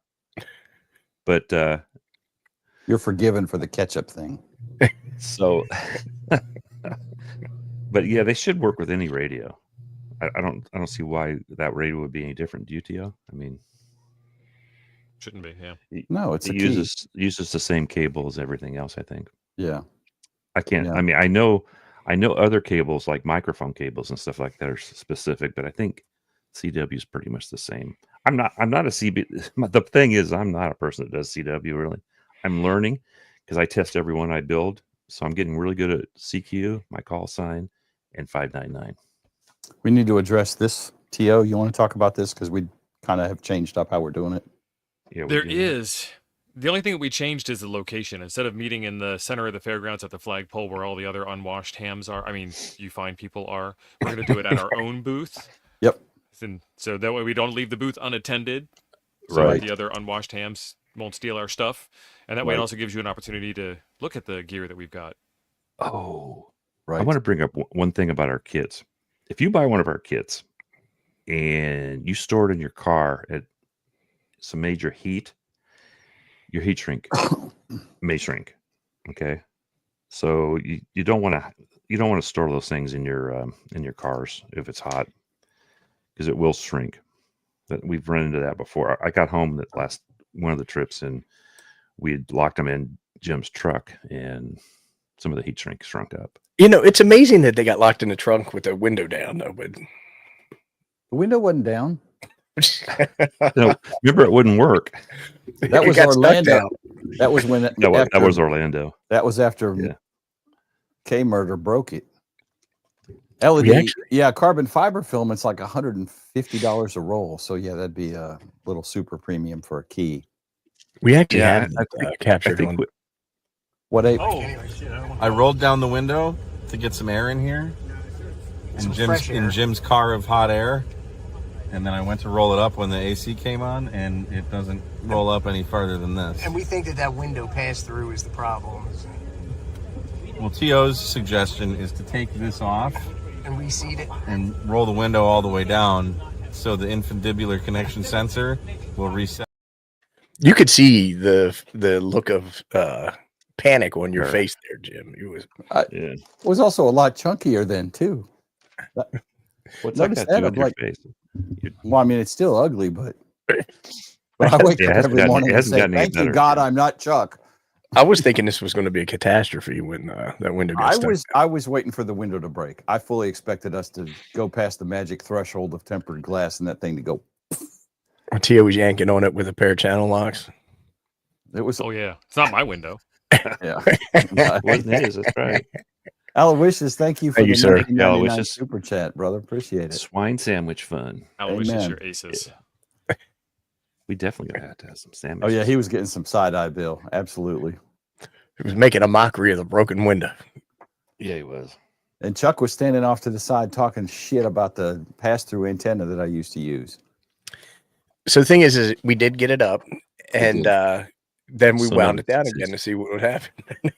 but you're forgiven for the ketchup thing. So, but yeah, they should work with any radio. I don't see why that radio would be any different. Do you, Tio? I mean, shouldn't be. Yeah. No, it uses the same cable as everything else. I think. Yeah. I can't. Yeah. I mean, I know other cables like microphone cables and stuff like that are specific, but I think CW is pretty much the same. I'm not a CB. The thing is, I'm not a person that does CW really. I'm learning because I test every one I build, so I'm getting really good at CQ, my call sign, and 599. We need to address this. T.O., you want to talk about this? Because we kind of have changed up how we're doing it. Yeah, there is. The only thing that we changed is the location. Instead of meeting in the center of the fairgrounds at the flagpole where all the other unwashed hams are, I mean, you fine people are, we're going to do it at our own booth. Yep. And so that way we don't leave the booth unattended. So Right. the other unwashed hams won't steal our stuff. And that way it also gives you an opportunity to look at the gear that we've got. Oh, right. I want to bring up one thing about our kits. If you buy one of our kits and you store it in your car at some major heat, your heat shrink may shrink. Okay, so you don't want to store those things in your cars if it's hot, because it will shrink. That we've run into that before. I got home that last one of the trips and we had locked them in Jim's truck and some of the heat shrunk up. You know, it's amazing that they got locked in the trunk with the window down, though. But The window wasn't down. No, remember, it wouldn't work. That was Orlando. That was when that was Orlando. That was after Yeah. K Murder broke it. LED, carbon fiber film. It's like $150 a roll. So yeah, that'd be a little super premium for a key. We actually had captured one. What Ape? I rolled down the window to get some air in here, in Jim's car of hot air, and then I went to roll it up when the AC came on, and it doesn't roll up any farther than this. And we think that window pass through is the problem. Well, T.O.'s suggestion is to take this off and reseat it and roll the window all the way down so the infundibular connection sensor will reset. You could see the look of panic on your face there, Jim. It was also a lot chunkier then too. What's Notice that that? do on your face? Well, I mean, it's still ugly, but I wake up every morning and say, "Thank you, God, I'm not Chuck." I was thinking this was going to be a catastrophe when that window got stuck. I was waiting for the window to break. I fully expected us to go past the magic threshold of tempered glass and that thing to go. Tio was yanking on it with a pair of channel locks. It was. Oh yeah, it's not my window. Yeah, it is. That's right. Aloysius, thank you for the sir. $19.99 super chat, brother. Appreciate it. Swine sandwich fun. Aloysius, your aces. Yeah. We definitely got to have some sandwiches. Oh yeah, he was getting some side eye, Bill. Absolutely. He was making a mockery of the broken window. Yeah, he was. And Chuck was standing off to the side talking shit about the pass-through antenna that I used to use. So the thing is we did get it up, and then we wound it down again to see what would happen.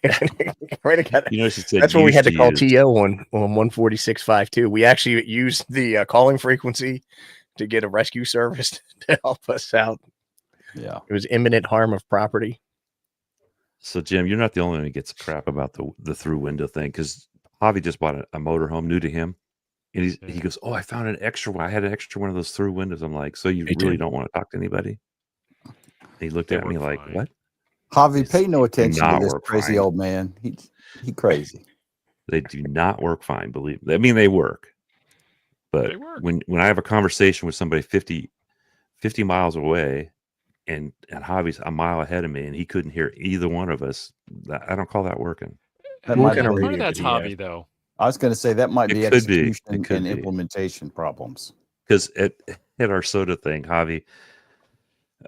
That's when we had to call TO on 146.52. We actually used the calling frequency to get a rescue service to help us out. Yeah, it was imminent harm of property. So Jim, you're not the only one who gets crap about the through window thing, because Javi just bought a motorhome new to him. And he goes, "Oh, I found an extra one. I had an extra one of those through windows." I'm like, "So you really don't want to talk to anybody?" And he looked at me like, "What?" Javi, pay no attention to this crazy old man. He crazy. They do not work fine. Believe me. I mean, they work, but when I have a conversation with somebody 50 miles away, and Javi's a mile ahead of me, and he couldn't hear either one of us. I don't call that working. That What might kind of be- Part radio of that's did he have? hobby, though. I was going to say that might It be could be. It execution could and be. implementation problems. Because at our soda thing, Javi,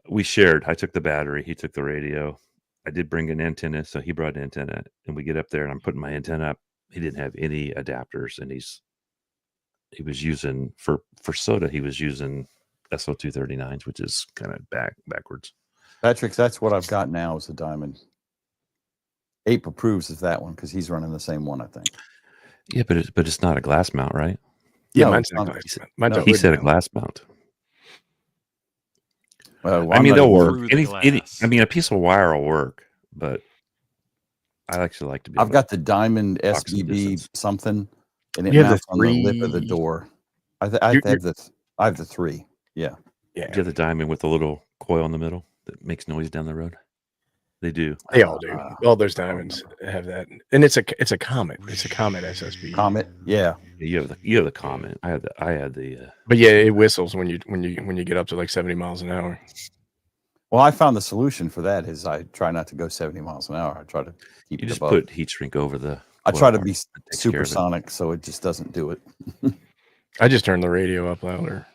we shared. I took the battery, he took the radio. I did bring an antenna, so he brought an antenna, and we get up there, and I'm putting my antenna up. He didn't have any adapters, and he was using for soda. He was using SO239s, which is kind of backwards. Patrick, that's what I've got now is a Diamond. Ape approves of that one because he's running the same one, I think. Yeah, but it's not a glass mount, right? Yeah, No, mine's it's not not. glass. Mine's No, a He hood said a mount. glass mount. Well, I I'm mean, not they'll even- work. Through the Any, glass. I mean, a piece of wire will work, but I actually like to be. I've able got the Diamond Talk some SBB distance. something, and it You have the mounts on the lip of the 3 door. I You're- have the 3. Yeah. Yeah, Do you have the diamond with the little coil in the middle that makes noise down the road? They do. they all do. Uh, All those diamonds have that, and it's a Comet. It's a Comet SSB. Comet. Yeah. Yeah, you have the comment. I had the. But yeah, it whistles when you get up to like 70 miles an hour. Well, I found the solution for that is I try not to go 70 miles an hour. I try to keep You it just above. put heat shrink over the. I coil try to arm. be That takes care of it. supersonic, so it just doesn't do it. I just turned the radio up louder.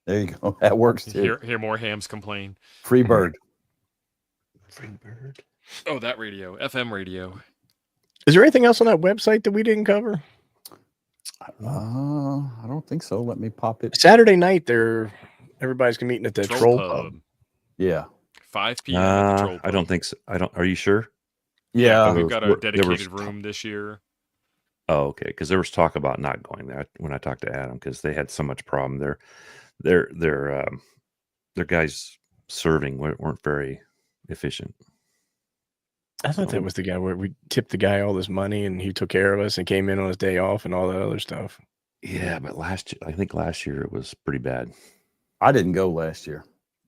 There you go. That works too. Hear more hams complain. Free bird. Free bird. Oh, that radio, FM radio. Is there anything else on that website that we didn't cover? I don't think so. Let me pop it. Saturday night, everybody's meeting at the Troll Pub. Yeah. 5 p.m. at the Troll I don't Pub. think so. I don't. Are you sure? Yeah. We've got a there dedicated was- room this year. Oh, okay. Because there was talk about not going there when I talked to Adam because they had so much problem. Their guys serving weren't very efficient. I thought that was the guy where we tipped the guy all this money and he took care of us and came in on his day off and all that other stuff. Yeah, but I think last year it was pretty bad. I didn't go last year.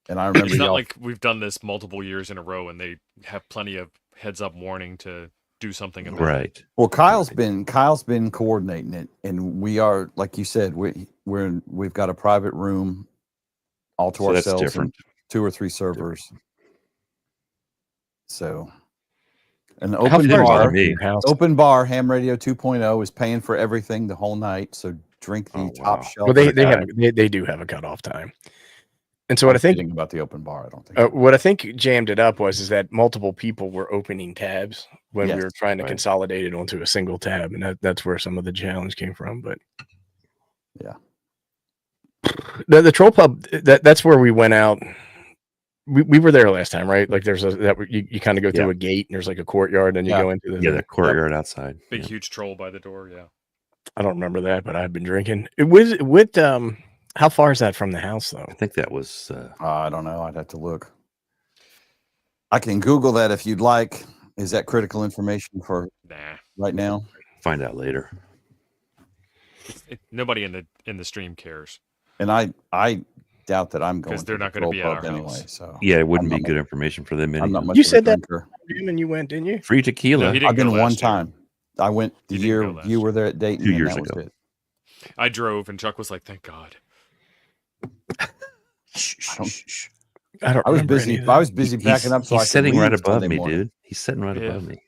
And I remember It's not y'all, like we've done this multiple years in a row and they have plenty of heads up warning to do something about it. Right. well, Kyle's been coordinating it, and we are, like you said, we've got a private room all to So that's ourselves, different. and 2 or 3 servers. So, an How open far is bother bar, that from me. your house? open bar, Ham Radio 2.0 is paying for everything the whole night. So drink the Oh, top wow. shelf. Well, they guy. they do have a cutoff time. And so what I think Kidding about the open bar, I don't think. what I think jammed it up is that multiple people were opening tabs when we Yes, were trying to right. consolidate it onto a single tab, and that's where some of the challenge came from. But Yeah. the Troll Pub, that's where we went out. We were there last time, right? Like there's you kind of go through Yeah. a gate, and there's like a courtyard, and you Yeah. go into the Yeah, the courtyard outside. Big, Yeah. huge troll by the door. Yeah. I don't remember that, but I've been drinking. It was with how far is that from the house though? I think that was. I don't know. I'd have to look. I can Google that if you'd like. Is that critical information for Nah. right now? Find out later. Nobody in the stream cares. And I doubt that I'm going 'Cause they're to not the gonna Troll be at our Pub anyway. house. So Yeah, it wouldn't I'm be not good information for them I'm anyway. not much You of a said that- drinker. Jim, and you went, didn't you? Free tequila. No, he didn't I've been go one last year. time. I went the You didn't year go last you were year. there at Dayton. 2 and years that was ago. it. I drove and Chuck was like, "Thank God." I don't. I was remember any busy. of I that. was busy packing up, so I he's could sitting right leave above Sunday me, morning. dude. He's sitting right Yeah. above me.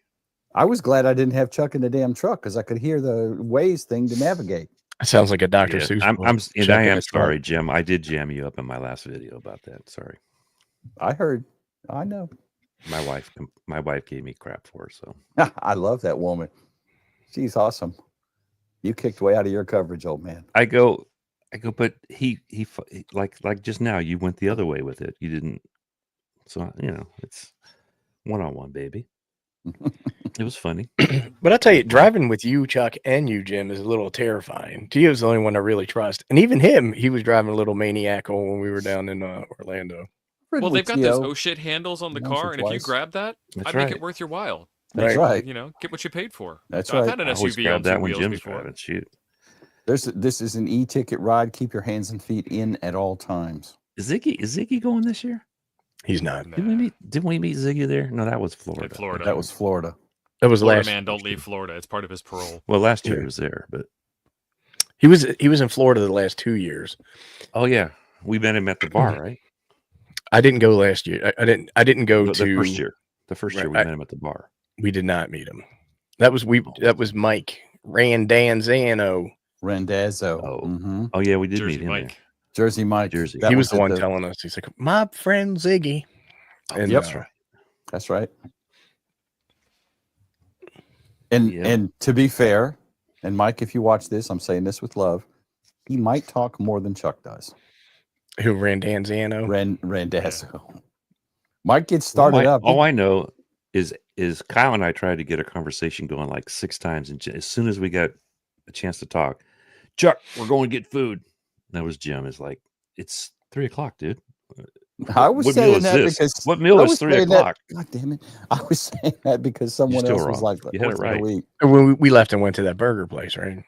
I was glad I didn't have Chuck in the damn truck because I could hear the Waze thing to navigate. That sounds like a Dr. Yeah, Seuss. I'm, book. and I Checking am the trunk. sorry, Jim. I did jam you up in my last video about that. Sorry, I heard. I know. my wife gave me crap for it. So I love that woman. She's awesome. You kicked way out of your coverage, old man. I go, but he like just now. You went the other way with it. You didn't. So it's 1-on-1, baby. It was funny. But I tell you, driving with you, Chuck, and you, Jim, is a little terrifying. Tio's the only one I really trust, and even him, he was driving a little maniacal when we were down in Orlando. Well, they've got those oh shit handles on the Once or car, and if you twice. grab that, That's I'd right. make it worth your while. That's Right. right. Get what you paid for. That's I've right. had an I always SUV grab on that two when wheels Jim's before. driving. Shoot, This is an e-ticket ride. Keep your hands and feet in at all times. is Ziggy going this year? He's not. Nah. Didn't we meet Ziggy there? No, that was In Florida. Florida. That was Florida. That was Florida last. man, don't leave Florida. It's part of his parole. Well, last year Yeah. he was there, but He was in Florida the last 2 years. oh yeah, we met him at the bar, right? I didn't go last year. I didn't go The to first year. The first year we Right, met him at the bar. We did not meet him. That was Mike Randanzano. Randazzo. Oh. Mm-hmm. Oh yeah, we did Jersey meet him Mike. Jersey Mike. Jersey. That He was the at one telling us. He's like, my friend Ziggy. there. And, That's right. That's right. And Yeah. and to be fair, and Mike, if you watch this, I'm saying this with love. He might talk more than Chuck does. Who Randanzano? Randazzo. Mike gets started up. All I know is Kyle and I tried to get a conversation going like 6 times, and as soon as we got a chance to talk, Chuck, we're going to get food. That was Jim. Is like, it's 3:00, dude. I was What meal saying is that this? because What meal I is was 3 saying that- o'clock? God damn it! I was saying that because someone still else was wrong. like, You had it right. Week. When we left and went to that burger place, right?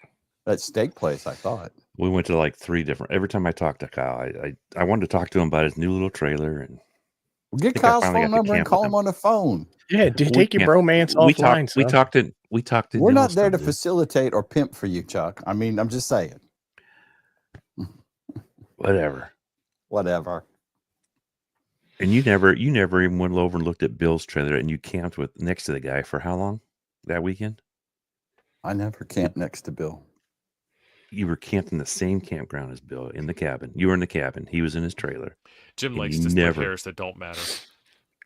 That steak place, I thought. We went to like 3 different. Every time I talked to Kyle, I wanted to talk to him about his new little trailer, and Well, get think I Kyle's finally phone got to number and camp with call him. him on the phone. Yeah, dude, We take your can't- bromance we offline. talked. We talked. We're not there to Yellowstone, dude. facilitate or pimp for you, Chuck. I mean, I'm just saying. Whatever. Whatever. And you never even went over and looked at Bill's trailer, and you camped with next to the guy for how long that weekend? I never camped next to Bill. You were camped in the same campground as Bill in the cabin. You were in the cabin. He was in his trailer. Jim And likes you to split never- hairs that don't matter.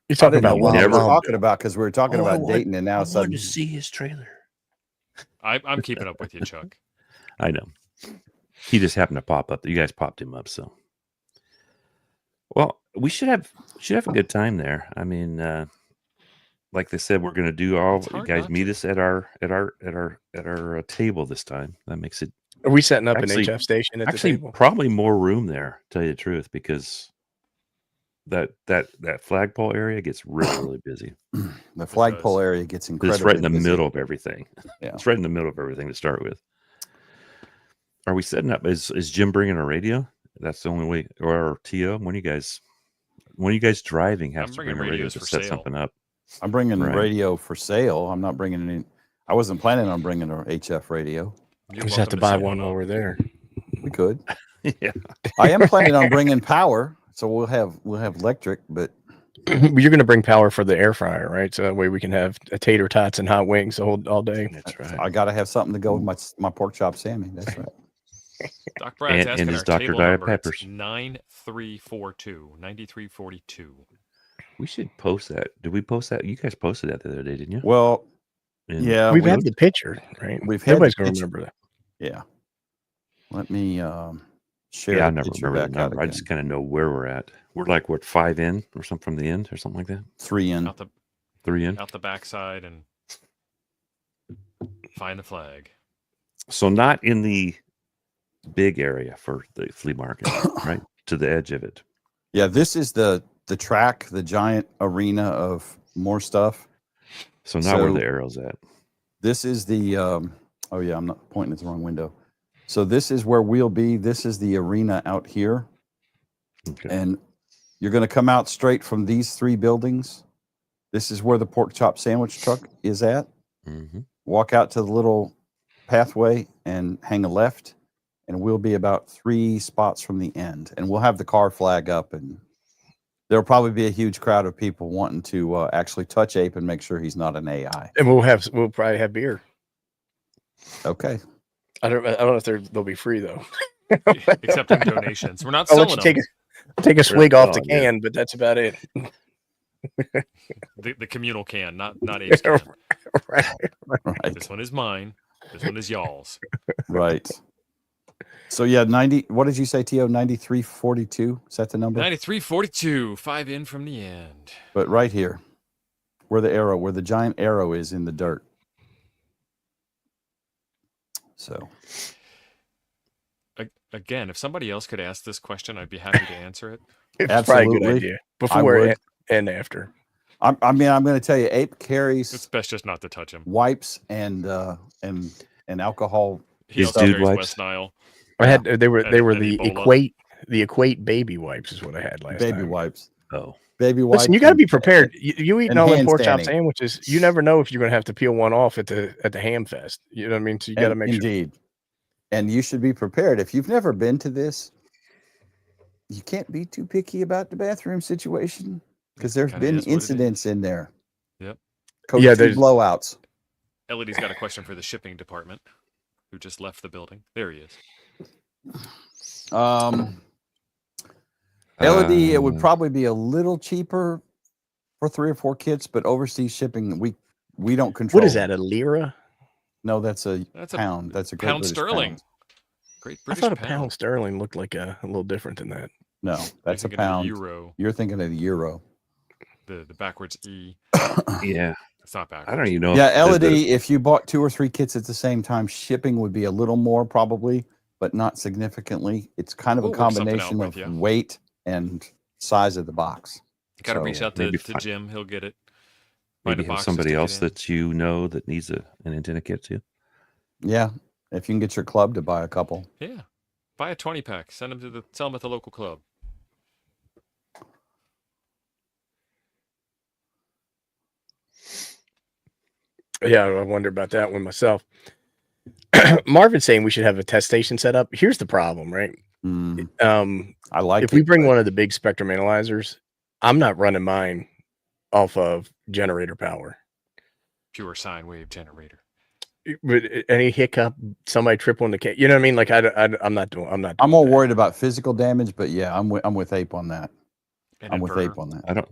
You're I talking didn't know about what we never- were talking about because we were talking Oh, I about want- Dayton, and now I all of a sudden, wanted to see his trailer. I'm keeping up with you, Chuck. I know. He just happened to pop up. You guys popped him up, so. Well, we should have a good time there. I mean, like they said, we're going to do all. It's You hard guys not meet to. us at our table this time. That makes it Are we setting up Actually- an HF station at the actually table? probably more room there. Tell you the truth, because that flagpole area gets really busy. the flagpole does. area gets 'Cause incredibly It's right in the busy. middle of everything. Yeah. It's right in the middle of everything to start with. Are we setting up? Is Jim bringing a radio? That's the only way. Or TO? When are you guys driving? Have I'm to bringing bring a radio radios to for set sale. something up. I'm bringing Right. radio for sale. I'm not bringing any. I wasn't planning on bringing an HF radio. We You're just have to welcome buy set one up. while we're there. We could. Yeah. I am planning on bringing power, so we'll have electric. But You're going to bring power for the air fryer, right? So that way we can have tater tots and hot wings all day. That's right. I got to have something to go with my pork chop Sammy. That's right. Doc Brad's And asking his our Dr. table Diet number. It's Peppers. 9342. We should post that. Did we post that? You guys posted that the other day, didn't you? Well, And yeah, We've we- had the picture, right? We've had Nobody's the going to picture. remember that. Yeah. Let me share. Yeah, I the never picture remember the back out number. I again. just kind of know where we're at. We're like, what, 5 in or something from the end or something like that? 3 in. Out the 3 in? out the backside and find the flag. So not in the big area for the flea market, right? To the edge of it. Yeah, this is the track, the giant arena of more stuff. So not where So- the arrow's at. This is the oh yeah, I'm not pointing at the wrong window. So this is where we'll be. This is the arena out here. Okay. And you're going to come out straight from these 3 buildings. This is where the pork chop sandwich truck is at. Mm-hmm. Walk out to the little pathway and hang a left, and we'll be about 3 spots from the end. And we'll have the car flag up, and there'll probably be a huge crowd of people wanting to actually touch Ape and make sure he's not an AI. And we'll probably have beer. Okay. I don't know if they'll be free though. Accepting donations. We're not I'll let selling you them. take a swig off the selling, yeah. can, but that's about it. The communal can, not Abe's can. Right. Right. This one is mine. This one is y'all's. Right. So yeah, 90. What did you say, To? 9342. Is that the number? 9342, 5 in from the end. But right here, where the giant arrow is in the dirt. So Again, if somebody else could ask this question, I'd be happy to answer it. It's probably a good Absolutely. idea. I Before would. and after. I'm going to tell you, Ape It's carries best just not to touch him. wipes and alcohol. He His also dude carries wipes? West Nile. I had they were And the Ebola. equate baby wipes is what I had last Baby time. wipes. Oh, Baby wipes. Listen, you got to and- be prepared. You eating and all the pork chop handstanding. sandwiches, you never know if you're going to have to peel one off at the ham fest. You know what I mean? So you got to and- make sure. Indeed. And you should be prepared. If you've never been to this, you can't be too picky about the bathroom situation because there's Kinda been is what it incidents is. in there. Yep. Coach Yeah, 2 there's- blowouts. Elodie's got a question for the shipping department, who just left the building. There he is. Elodie, it would probably be a little cheaper for 3 or 4 kits, but overseas shipping, we don't control. What is that? A lira? No, that's a That's a pound. That's a Great pound British sterling. pound. Great I British thought a pound. pound sterling looked like a little different than that. No, You're that's a thinking of the pound. euro, You're thinking of the euro. the backwards E. Yeah. It's not backwards. I don't even know. Yeah, if Elodie, if you bought 2 or 3 kits at the same time, shipping would be a little more probably, but not significantly. It's kind of We'll a work something out combination with of you. weight and size of the box. Got to So, reach out maybe to fi- Jim. He'll get it. Find maybe a have box to somebody stick it else in. that you know that needs an antenna kit too. Yeah, if you can get your club to buy a couple. Yeah. Buy a 20-pack. Sell them at the local club. Yeah, I wonder about that one myself. Marvin's saying we should have a test station set up. Here's the problem, right? I like If we it, bring but one of the big spectrum analyzers, I'm not running mine off of generator power. Pure sine wave generator. But any hiccup, somebody trip on the cable, you know what I mean? Like I'm not doing. I'm more that. worried about physical damage, but yeah, I'm with Ape on that. An I'm with inverter. Ape on that. I don't.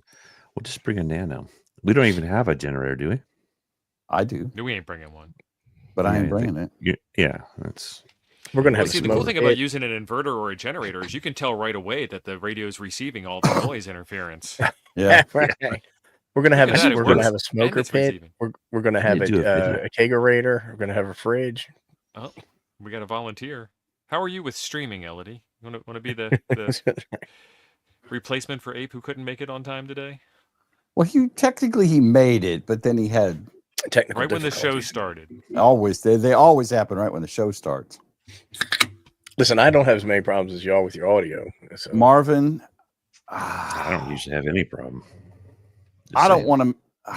We'll just bring a nano. We don't even have a generator, do we? I do, No, we ain't bringing one. but I Yeah, ain't I bringing it. Yeah, that's. We're gonna Well, have see, a the cool smoke thing about pit. using an inverter or a generator is you can tell right away that the radio is receiving all the noise interference. Yeah, Right. We're gonna have Look at that, it we're gonna works, have a and smoker it's pit. receiving. We're gonna have need to do a video. a kegerator. We're gonna have a fridge. Oh, we got a volunteer. How are you with streaming, Elodie? Want to be the replacement for Ape who couldn't make it on time today? well, he made it, but then he had Technical Right when the show difficulties. started. they always happen right when the show starts. Listen, I don't have as many problems as y'all with your audio. So. Marvin, I don't usually have any problem. Just I don't saying. want to.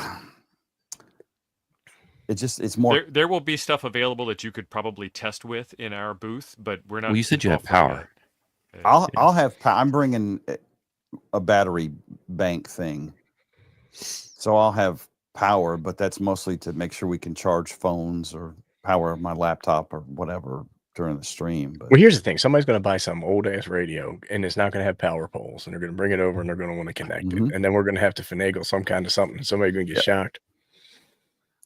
It's more. There will be stuff available that you could probably test with in our booth, but we're not. Well, you said you have offering power. it. I'll have. I'm bringing a battery bank thing, so I'll have power, but that's mostly to make sure we can charge phones or power my laptop or whatever during the stream. But Well, here's the thing: somebody's going to buy some old ass radio, and it's not going to have power poles, and they're going to bring it over, and they're going to want to connect Mhm. it, and then we're going to have to finagle some kind of something. Somebody's going to get shocked.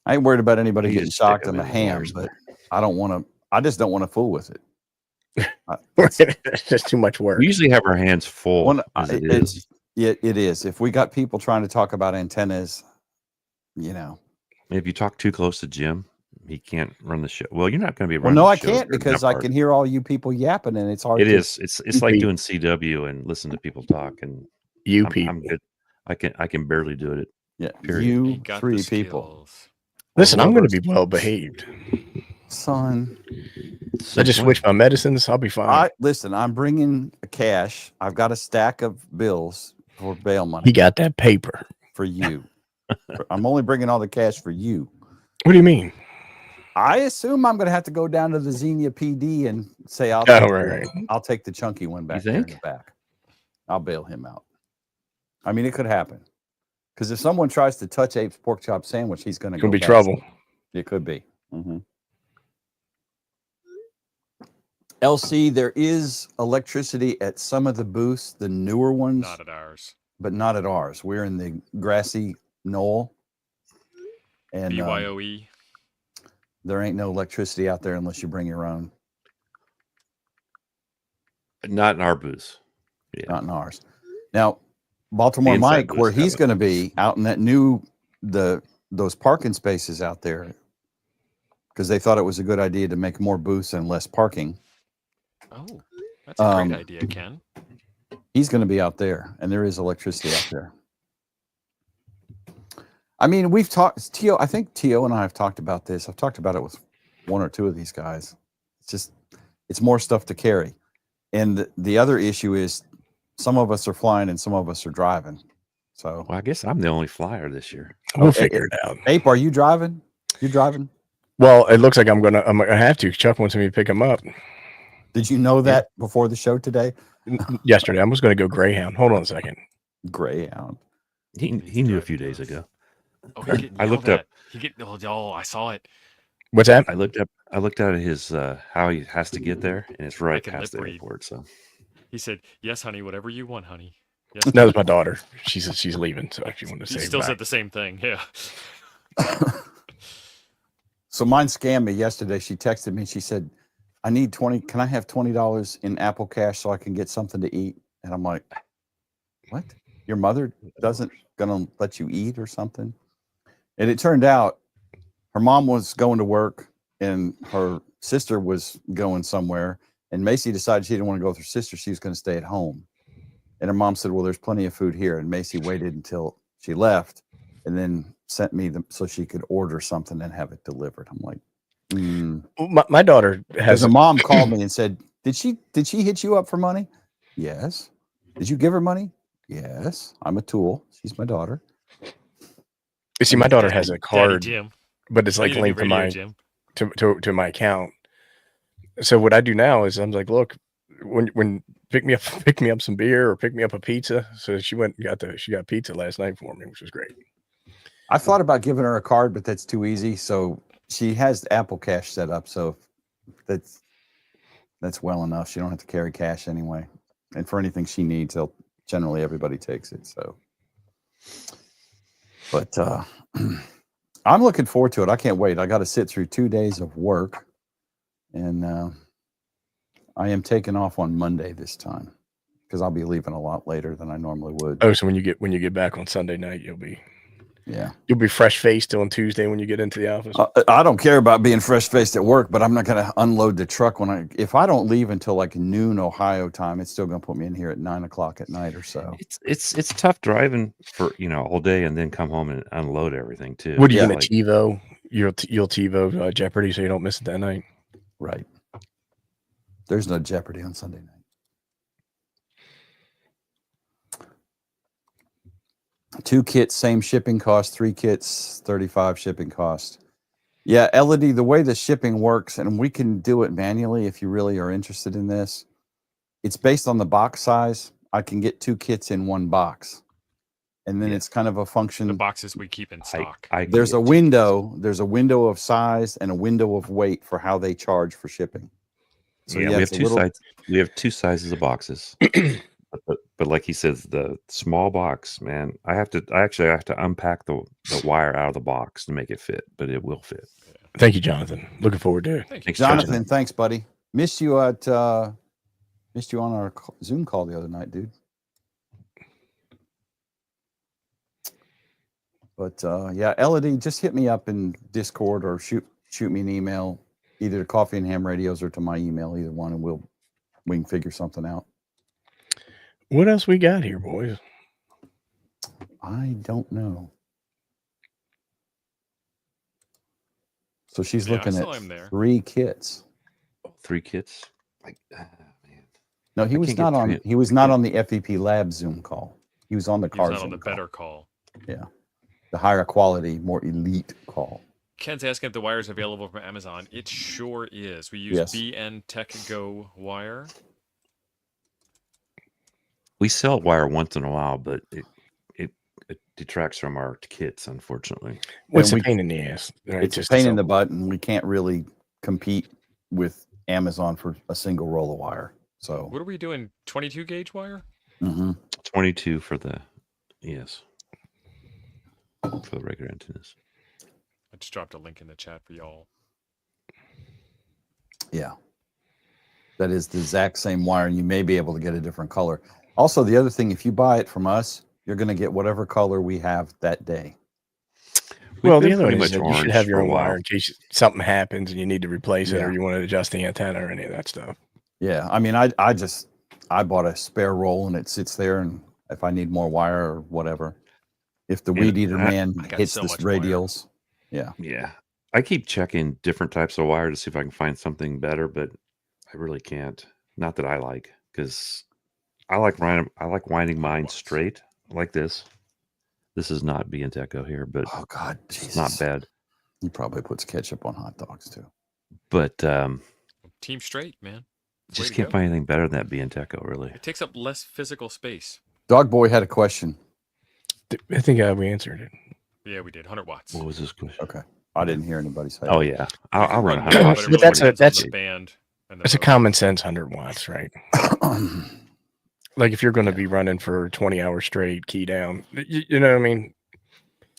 I ain't worried about anybody You getting just stick shocked 'em on the in the ham, wires but I don't want to. I just don't want to fool with it. It's just too much work. We usually have our hands full. One, as it it's is. it is. If we got people trying to talk about antennas, you know. If you talk too close to Jim, he can't run the show. Well, you're not going to be Well, running. no, the I show can't during because that I part. can hear all you people yapping, and it's hard. It to, is. It's like doing CW and listen to people talk, and You I'm people. good. I can barely do it. Yeah, Period. you He got the 3 people, skills. Listen, I'm going to whoever's- be well behaved. son. I just switched my medicines. I'll be fine. Listen. I'm bringing cash. I've got a stack of bills for bail money He got that paper. for you. I'm only bringing all the cash for you. What do you mean? I assume I'm going to have to go down to the Xenia PD and say Oh, right. I'll take the chunky one back there in the think? back. I'll bail him out. I mean, it could happen because if someone tries to touch Ape's pork chop sandwich, he's going to Could go be bad. trouble. It could be. LC, there is electricity at some of the booths, the newer ones, Not at ours. but not at ours. We're in the grassy knoll, and BYOE. there ain't no electricity out there unless you bring your own. Not in our booths. Yeah. Not in ours. Now, Baltimore The inside Mike, where booths have he's it. going to be out in that those parking spaces out there, because they thought it was a good idea to make more booths and less parking. Oh, that's a great Um, idea, Ken. He's going to be out there, and there is electricity out there. I mean, we've talked, Tio. I think Tio and I have talked about this. I've talked about it with 1 or 2 of these guys. It's more stuff to carry. And the other issue is some of us are flying and some of us are driving. So, Well, I guess I'm the only flyer this year. We'll figure it out. Ape, are you driving? You driving? Well, it looks like I'm gonna have to. Chuck wants me to pick him up. Did you know that before the show today? yesterday. I was going to go Greyhound. Hold on a second. Greyhound. He knew a few days ago. Oh, he's getting I looked yelled up. at. He get. Oh, I saw it. What's that? I looked at his how he has to get there, and it's right can past the lip read. airport. So He said, "Yes, honey, whatever you want, honey." Yes, That was my daughter. She's leaving, so she wanted to He say still bye. said the same thing. Yeah. So mine scammed me yesterday. She texted me. She said, I need 20. Can I have $20 in Apple Cash so I can get something to eat? And I'm like, what? Your mother doesn't gonna let you eat or something? And it turned out her mom was going to work and her sister was going somewhere. And Macy decided she didn't want to go with her sister. She was going to stay at home. And her mom said, well, there's plenty of food here. And Macy waited until she left and then sent me them so she could order something and have it delivered. I'm like, My daughter has a mom called me and said, did she hit you up for money? Yes. Did you give her money? Yes. I'm a tool. She's my daughter. You see, my daughter has a Daddy card, Jim. but it's I like need a new linked to radio, my Jim. to my account. So what I do now is I'm like, look, when pick me up some beer or pick me up a pizza. So she went and she got pizza last night for me, which was great. I thought about giving her a card, but that's too easy. So she has Apple Cash set up. So that's well enough. She don't have to carry cash anyway. And for anything she needs, generally everybody takes it. So, but I'm looking forward to it. I can't wait. I got to sit through 2 days of work, and I am taking off on Monday this time because I'll be leaving a lot later than I normally would. Oh, so when you get back on Sunday night, you'll be fresh faced on Tuesday when you get into the office. I don't care about being fresh faced at work, but I'm not going to unload the truck if I don't leave until like noon Ohio time. It's still going to put me in here at 9 o'clock at night or so. It's tough driving for all day and then come home and unload everything too. What are you going to TiVo? You'll TiVo Jeopardy so you don't miss it that night. Right. There's no Jeopardy on Sunday night. 2 kits, same shipping cost. 3 kits, 35 shipping cost. Yeah, Elodie, the way the shipping works, and we can do it manually if you really are interested in this. It's based on the box size. I can get 2 kits in 1 box. And then it's kind of a function. The boxes we keep in stock. There's a window of size and a window of weight for how they charge for shipping. So we have 2 sides. We have 2 sizes of boxes. But like he says, the small box, man, I actually have to unpack the wire out of the box to make it fit, but it will fit. Thank you, Jonathan. Looking forward to it. Thanks, Jonathan. Thanks, buddy. Missed you on our Zoom call the other night, dude. But yeah, Elodie, just hit me up in Discord or shoot me an email, either to Coffee and Ham Radios or to my email, either one, and we can figure something out. What else we got here, boys? I don't know. So she's looking at 3 kits. 3 kits? Like, man. No, he was not on. He was not on the FEP Lab Zoom call. He was on the car. He was on the better call. Yeah, the higher quality, more elite call. Ken's asking if the wire is available from Amazon. It sure is. We use BN Tech Go wire. We sell wire once in a while, but it detracts from our kits, unfortunately. What's a pain in the ass? Right? It's a pain in the butt, and we can't really compete with Amazon for a single roll of wire. So what are we doing? 22 gauge wire? 22 for the for the regular antennas. I just dropped a link in the chat for y'all. Yeah, that is the exact same wire, and you may be able to get a different color. Also, the other thing, if you buy it from us, you're going to get whatever color we have that day. Well, the other one is that you should have your own wire in case something happens and you need to replace it or you want to adjust the antenna or any of that stuff. Yeah, I mean, I bought a spare roll and it sits there, and if I need more wire or whatever, if the weed eater man hits the radials, yeah. I keep checking different types of wire to see if I can find something better, but I really can't. Not that I like, because I like winding mine straight like this. This is not being Echo here, but oh god, it's not bad. He probably puts ketchup on hot dogs too. But team straight, man. Just to can't go. find anything better than that Bianteco, really. It takes up less physical space. Dog Boy had a question. I think we answered it. Yeah, we did 100 watts. What was this question? Okay. I didn't hear anybody say Oh that. yeah, You I'll can run run 100 more, watts. but it But really that's depends on the a- band. And the It's a motor. common sense 100 watts, right? Like if you're going to be running for 20 hours straight, key down, you know what I mean?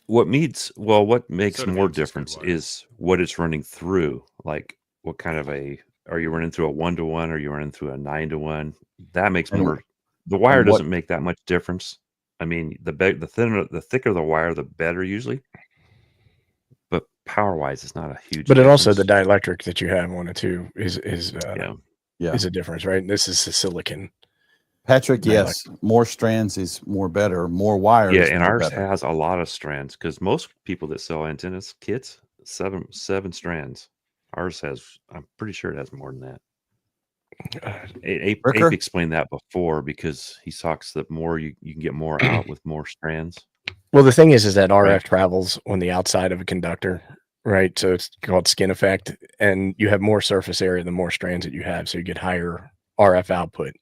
What makes Soda more Beam's just good difference wire. is what it's running through. Like what kind of are you running through a 1-to-1? Are you running through a 9-to-1? That makes And- more. The wire and what- doesn't make that much difference. I mean, the thicker the wire, the better usually. But power wise, it's not a huge. But it also the difference. dielectric that you have on it too is Yeah. is a difference, right? This is the silicon. Patrick, Dielectric. yes. More strands is more better. More wire Yeah, is and more ours better. has a lot of strands because most people that sell antennas kits seven strands. Ours has. I'm pretty sure it has more than that. Ape Ricker? explained that before because he talks that more you can get more out with more strands. Well, the thing is that RF Right. travels on the outside of a conductor, right? So it's called skin effect, and you have more surface area the more strands that you have, so you get higher RF output.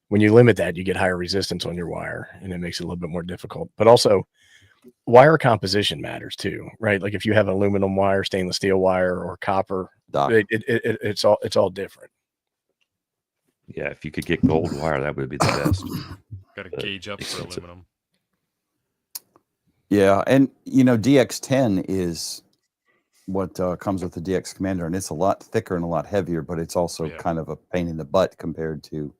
When you limit that, you get higher resistance on your wire, and it makes it a little bit more difficult. But also, wire composition matters too, right? Like if you have aluminum wire, stainless steel wire, or copper, Doc. it's all different. Yeah, if you could get gold wire, that would be the best. Got to gauge up for expensive. aluminum. Yeah, and DX10 is what comes with the DX Commander, and it's a lot thicker and a lot heavier, but it's also Yeah. kind of a pain in the butt compared to.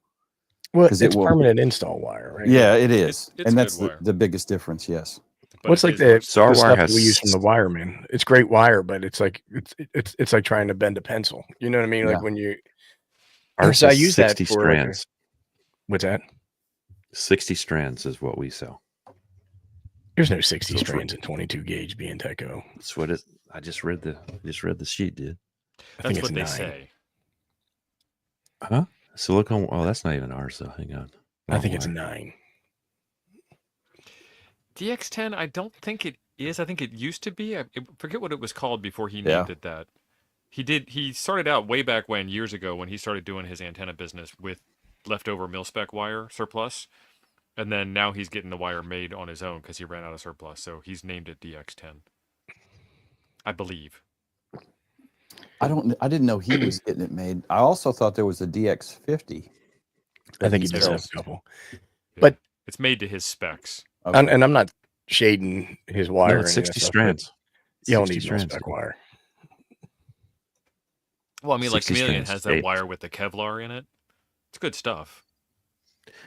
Well, 'Cause it's it will- permanent install wire, right? Yeah, it is, It's and good that's wire. the biggest difference. Yes. But What's it like is the, versatile. So our the wire stuff has that we use from the s- wireman? It's great wire, but it's like it's like trying to bend a pencil. You know what I mean? Like Yeah. when you Ours So I has use that 60 for, like, strands. what's that? 60 strands is what we sell. There's no 60 So for- strands in 22 gauge Bianteco. That's what it. I just read the sheet, dude. I That's think it's what they 9. say. Huh? Silicone. Oh, that's not even ours though. Hang on. I think it's Wire. 9. DX10, I don't think it is. I think it used to be. I forget what it was called before he Yeah. named it that. He started out way back when, years ago, when he started doing his antenna business with leftover mil-spec wire surplus. And then now he's getting the wire made on his own because he ran out of surplus. So he's named it DX10. I believe. I didn't know he was getting it made. I also thought there was a DX50. I think he he does have sells. a couple. Yeah. But- It's made to his specs. Okay. And I'm not shading his wire. No, or it's any of that 60 stuff, but strands. You don't 60 need strands. mil-spec wire. Well, I mean, like 60 Chameleon strands, has that eight. wire with the Kevlar in it. It's good stuff.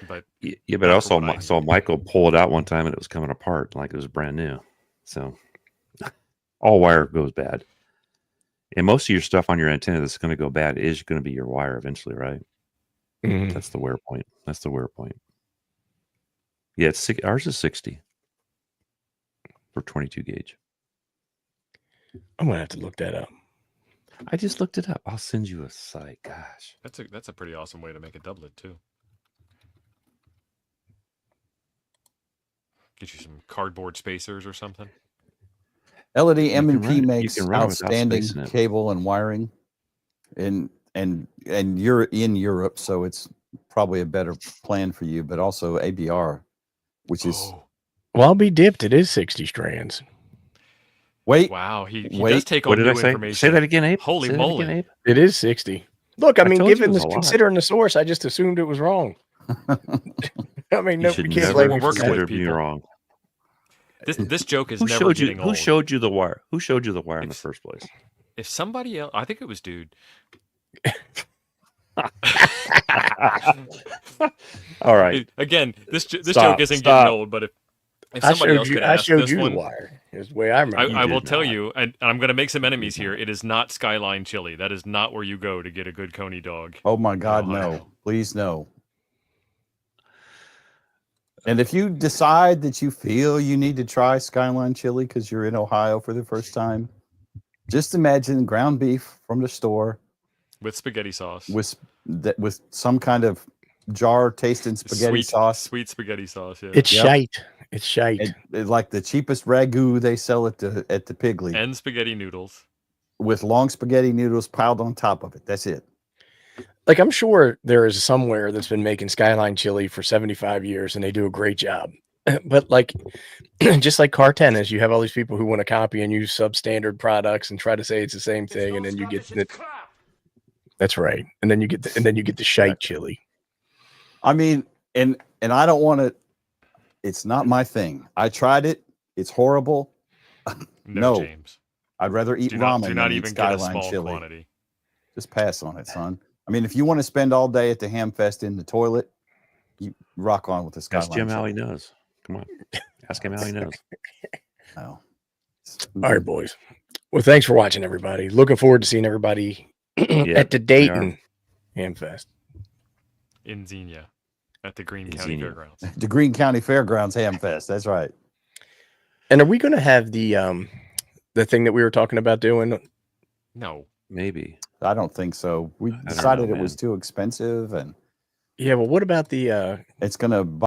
But Yeah, but Not I for also what I saw Michael pull it out one time and it was coming apart like it was brand new. So all wire goes bad. And most of your stuff on your antenna that's going to go bad is going to be your wire eventually, right? Mhm. That's the wear point. Yeah, ours is 60 for 22 gauge. I'm gonna have to look that up. I just looked it up. I'll send you a site. Gosh. that's a pretty awesome way to make a doublet too. Get you some cardboard spacers or something. LED You can M&P run it- you makes can run it without outstanding spacing it. cable and wiring, and you're in Europe, so it's probably a better plan for you. But also ABR, which is Oh, Well, I'll be dipped. It is 60 strands. wait. wow, he Wait, does take What on did I new say? information. Say that again, Abe. Holy Say that moly. again, Abe. It is 60. Look, I I mean, told you given it was this, a lot. considering the source, I just assumed it was wrong. I mean, You no, should we can't never blame we're me for working that. with consider me people. wrong. This joke is Who never showed you? getting Who old. showed you the wire? Who showed you the wire in the It's- first place? If somebody else, I think it was dude. All right. Again, this joke Stop, isn't stop. getting old, but if I somebody showed else you. could I ask showed this you one, the wire. Is the way I remember. I will did tell not. you, and I'm going to make some enemies here. It is not Skyline Chili. That is not where you go to get a good Coney dog. Oh my God, Ohio. no! Please no. And if you decide that you feel you need to try Skyline Chili because you're in Ohio for the first time, just imagine ground beef from the store With spaghetti sauce. with some kind of jar tasting spaghetti sauce, Sweet spaghetti sauce, yeah. It's Yep. shite. It's shite. and like the cheapest ragu they sell at the Piggly, And spaghetti noodles. with long spaghetti noodles piled on top of it. That's it. Like, I'm sure there is somewhere that's been making Skyline chili for 75 years and they do a great job. But like, just like car tennis, you have all these people who want to copy and use substandard products and try to say it's the same thing, and then you get that's right, and then you get the shite chili. I mean, and I don't want to. It's not my thing. I tried it. It's horrible. No. James. I'd rather eat Do ramen not, do not than eat even get a Skyline small chili. quantity. Just pass on it, son. I mean, if you want to spend all day at the Hamfest in the toilet, you rock on with the Skyline. Ask Jim how chili. he knows. Come on. Ask him how he knows. No. All right, boys. Well, thanks for watching, everybody. Looking forward to seeing everybody at the Dayton Hamfest. In Xenia at the Greene In County Xenia. Fairgrounds. The Greene County Fairgrounds Hamfest. That's right. And are we going to have the thing that we were talking about doing? No. Maybe. I don't think so. We don't decided know, it was man. too expensive, and Yeah, well, what about the it's going to